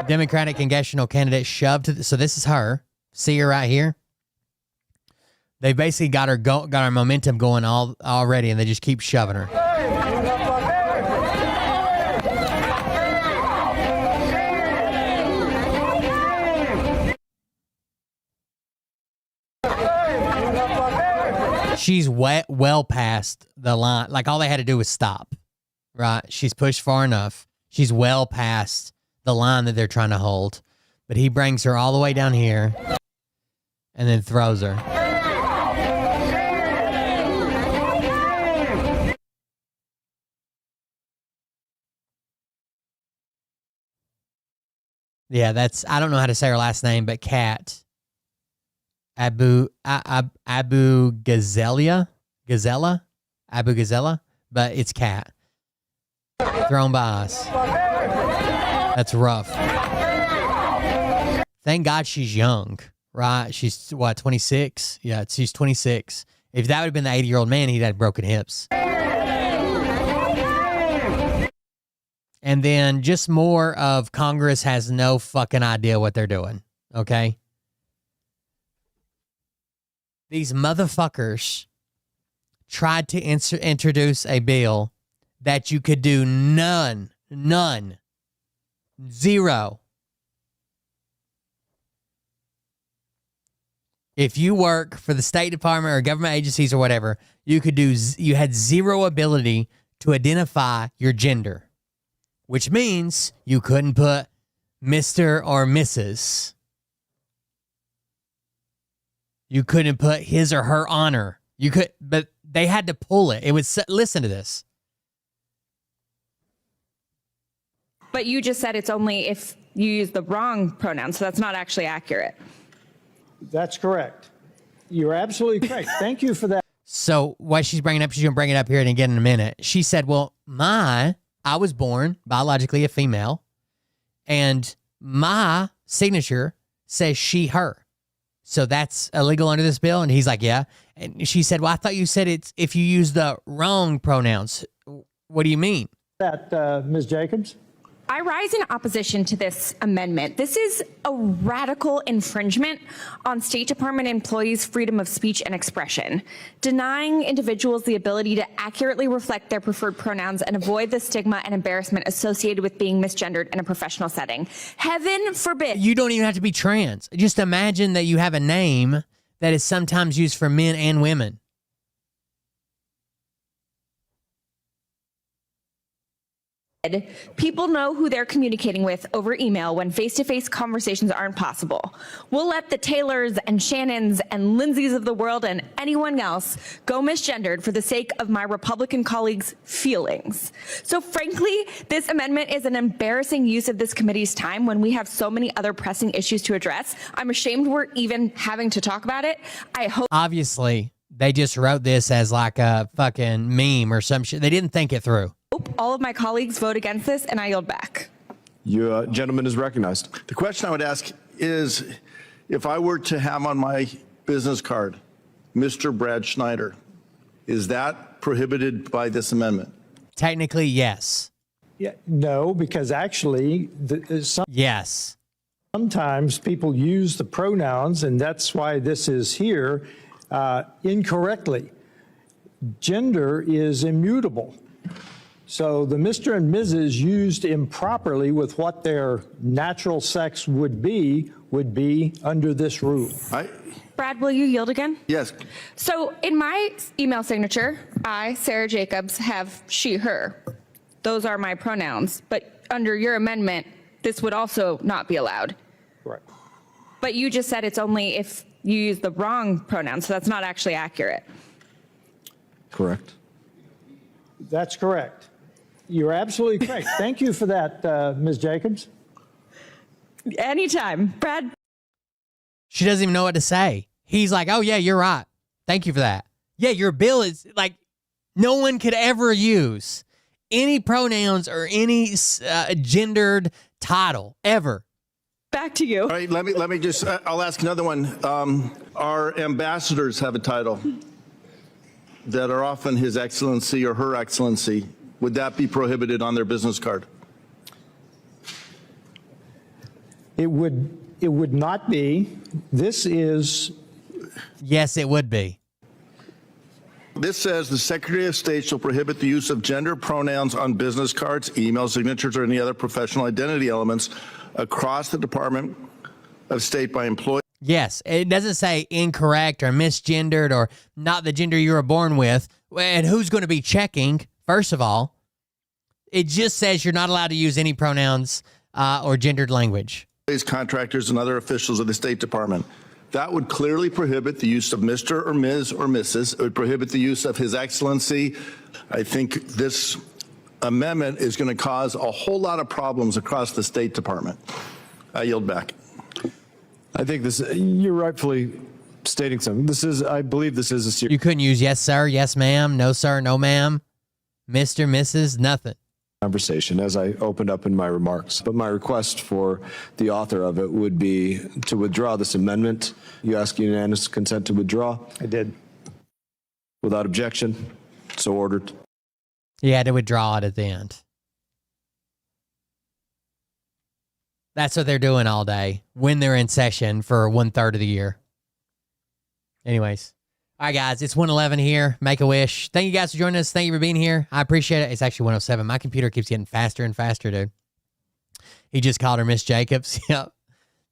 Democratic congressional candidate shoved to so this is her. See her right here. They basically got her momentum going already, and they just keep shoving her. She's well past the line. All they had to do was stop, right? She's pushed far enough. She's well past the line that they're trying to hold. But he brings her all the way down here and then throws her. Yeah, I don't know how to say her last name, but Kat. Abu Gazella, but it's Kat. Thrown by us. That's rough. Thank God she's young, right? She's 26? Yeah, she's 26. If that would have been the 80-year-old man, he'd had broken hips. And then just more of Congress has no fucking idea what they're doing, okay? These motherfuckers tried to introduce a bill that you could do zero. If you work for the State Department or government agencies or whatever, you had zero ability to identify your gender, which means you couldn't put Mr. or Mrs. You couldn't put his or her honor. You could, but they had to pull it. It was, listen to this.
But you just said it's only if you use the wrong pronoun, so that's not actually accurate.
That's correct. You're absolutely correct. Thank you for that.
So what she's bringing up, she's going to bring it up here and again in a minute. She said, well, I was born biologically a female, and my signature says she, her. So that's illegal under this bill? And he's like, yeah. And she said, well, I thought you said it's if you use the wrong pronouns. What do you mean?
Ms. Jacobs?
I rise in opposition to this amendment. This is a radical infringement on State Department employees' freedom of speech and expression, denying individuals the ability to accurately reflect their preferred pronouns and avoid the stigma and embarrassment associated with being misgendered in a professional setting. Heaven forbid.
You don't even have to be trans. Just imagine that you have a name that is sometimes used for men and women.
People know who they're communicating with over email when face-to-face conversations aren't possible. We'll let the Taylors and Shannons and Lindsays of the world and anyone else go misgendered for the sake of my Republican colleagues' feelings. So frankly, this amendment is an embarrassing use of this committee's time when we have so many other pressing issues to address. I'm ashamed we're even having to talk about it. I hope.
Obviously, they just wrote this as like a fucking meme or some shit. They didn't think it through.
All of my colleagues vote against this, and I yield back.
Your gentleman is recognized.
The question I would ask is, if I were to have on my business card, Mr. Brad Schneider, is that prohibited by this amendment?
Technically, yes.
Yeah, no, because actually,
yes.
Sometimes people use the pronouns, and that's why this is here, incorrectly. Gender is immutable. So the Mr. and Mrs. used improperly with what their natural sex would be under this rule.
Brad, will you yield again?
Yes.
So in my email signature, I, Sarah Jacobs, have she, her. Those are my pronouns. But under your amendment, this would also not be allowed.
Right.
But you just said it's only if you use the wrong pronoun, so that's not actually accurate.
Correct.
That's correct. You're absolutely correct. Thank you for that, Ms. Jacobs.
Anytime. Brad.
She doesn't even know what to say. He's like, oh, yeah, you're right. Thank you for that. Yeah, your bill is like, no one could ever use any pronouns or any gendered title ever.
Back to you.
All right, let me just, I'll ask another one. Our ambassadors have a title that are often His Excellency or Her Excellency. Would that be prohibited on their business card?
It would not be. This is.
Yes, it would be.
This says the Secretary of State shall prohibit the use of gender pronouns on business cards, email signatures, or any other professional identity elements across the Department of State by employees.
Yes, it doesn't say incorrect or misgendered or not the gender you were born with. And who's going to be checking, first of all? It just says you're not allowed to use any pronouns or gendered language.
Contractors and other officials of the State Department. That would clearly prohibit the use of Mr. or Ms. or Mrs. It would prohibit the use of His Excellency. I think this amendment is going to cause a whole lot of problems across the State Department. I yield back.
I think this, you're rightfully stating something. I believe this is a serious.
You couldn't use yes, sir, yes, ma'am, no, sir, no, ma'am, Mr., Mrs., nothing.
Conversation as I opened up in my remarks. But my request for the author of it would be to withdraw this amendment. You ask unanimous consent to withdraw?
I did.
Without objection, so ordered.
You had to withdraw it at the end. That's what they're doing all day when they're in session for 1/3 of the year. Anyways. All right, guys, it's 1:11 here. Make a wish. Thank you guys for joining us. Thank you for being here. I appreciate it. It's actually 1:07. My computer keeps getting faster and faster, dude. He just called her Miss Jacobs. Yep.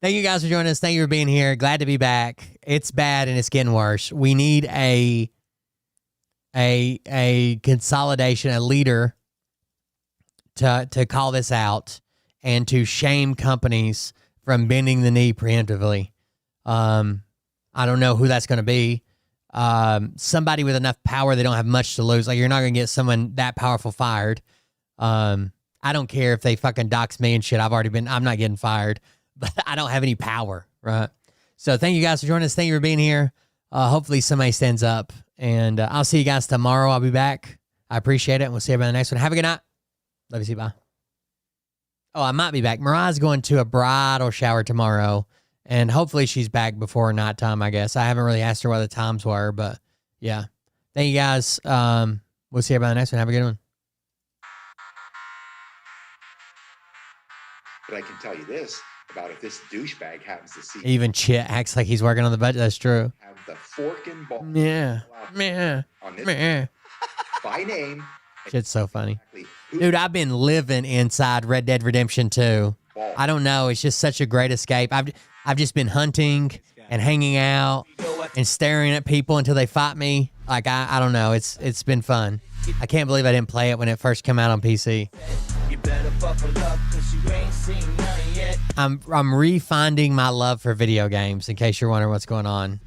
Thank you guys for joining us. Thank you for being here. Glad to be back. It's bad and it's getting worse. We need a consolidation, a leader to call this out and to shame companies from bending the knee preemptively. I don't know who that's going to be. Somebody with enough power they don't have much to lose. Like, you're not going to get someone that powerful fired. I don't care if they fucking dox me and shit. I'm not getting fired, but I don't have any power, right? So thank you guys for joining us. Thank you for being here. Hopefully somebody stands up And I'll see you guys tomorrow. I'll be back. I appreciate it. And we'll see you in the next one. Have a good night. Love you. See you. Bye. Oh, I might be back. Mariah's going to a bridal shower tomorrow. And hopefully she's back before nighttime, I guess. I haven't really asked her what the times were, but yeah. Thank you guys. We'll see you about the next one. Have a good one.
But I can tell you this about if this douchebag happens to see
Even Chit acts like he's working on the budget. That's true.
have the fork and ball
Yeah.
on this
Meh.
by name.
Shit's so funny. Dude, I've been living inside Red Dead Redemption 2. I don't know. It's just such a great escape. I've just been hunting and hanging out and staring at people until they fight me. Like, I don't know. It's been fun. I can't believe I didn't play it when it first came out on PC. I'm refinding my love for video games, in case you're wondering what's going on.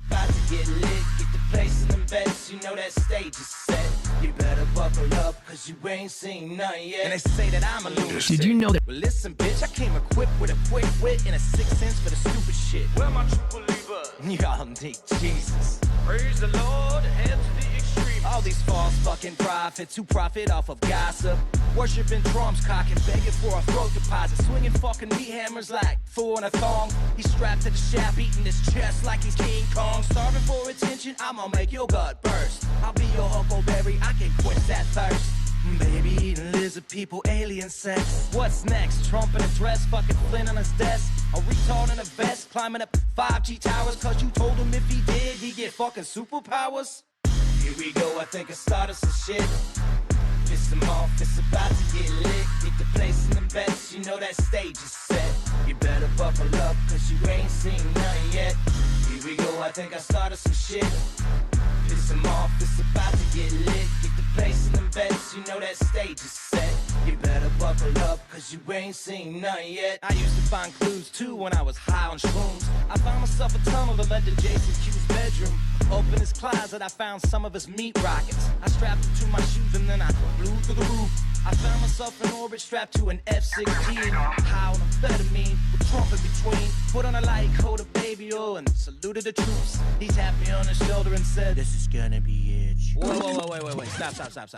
Did you know that? Well, listen, bitch, I came equipped with a quick wit and a 6 cents for the stupid shit. Where my true believer? Y'all need Jesus. Praise the Lord, head to the extreme. All these false fucking prophets who profit off of gossip. Worshipping drums, cocking, begging for a throat deposit. Swinging fucking meat hammers like fool in a thong. He's strapped to the shaft, eating his chest like he's King Kong. Starving for attention, I'ma make your gut burst. I'll be your huckleberry, I can quench that thirst. Baby eating lizard people, alien sex. What's next? Trump in a dress, fucking Flynn on his desk. A retard in a vest, climbing up 5G towers. Cause you told him if he did, he'd get fucking superpowers. Here we go, I think I started some shit. Piss him off, it's about to get lit. Get the place in the bets, you know that stage is set. You better buckle up, cause you ain't seen nothing yet. Here we go, I think I started some shit. Piss him off, it's about to get lit. Get the place in the bets, you know that stage is set. You better buckle up, cause you ain't seen nothing yet. I used to find clues too when I was high on shrooms. I found myself a tunnel that led to Jason Q's bedroom. Open his closet, I found some of his meat rockets. I strapped them to my shoes and then I flew through the roof. I found myself in orbit strapped to an F-16. High on amphetamine with Trump in between. Put on a light coat of baby oil and saluted the troops. He tapped me on the shoulder and said, "This is gonna be it." Whoa, wait. Stop.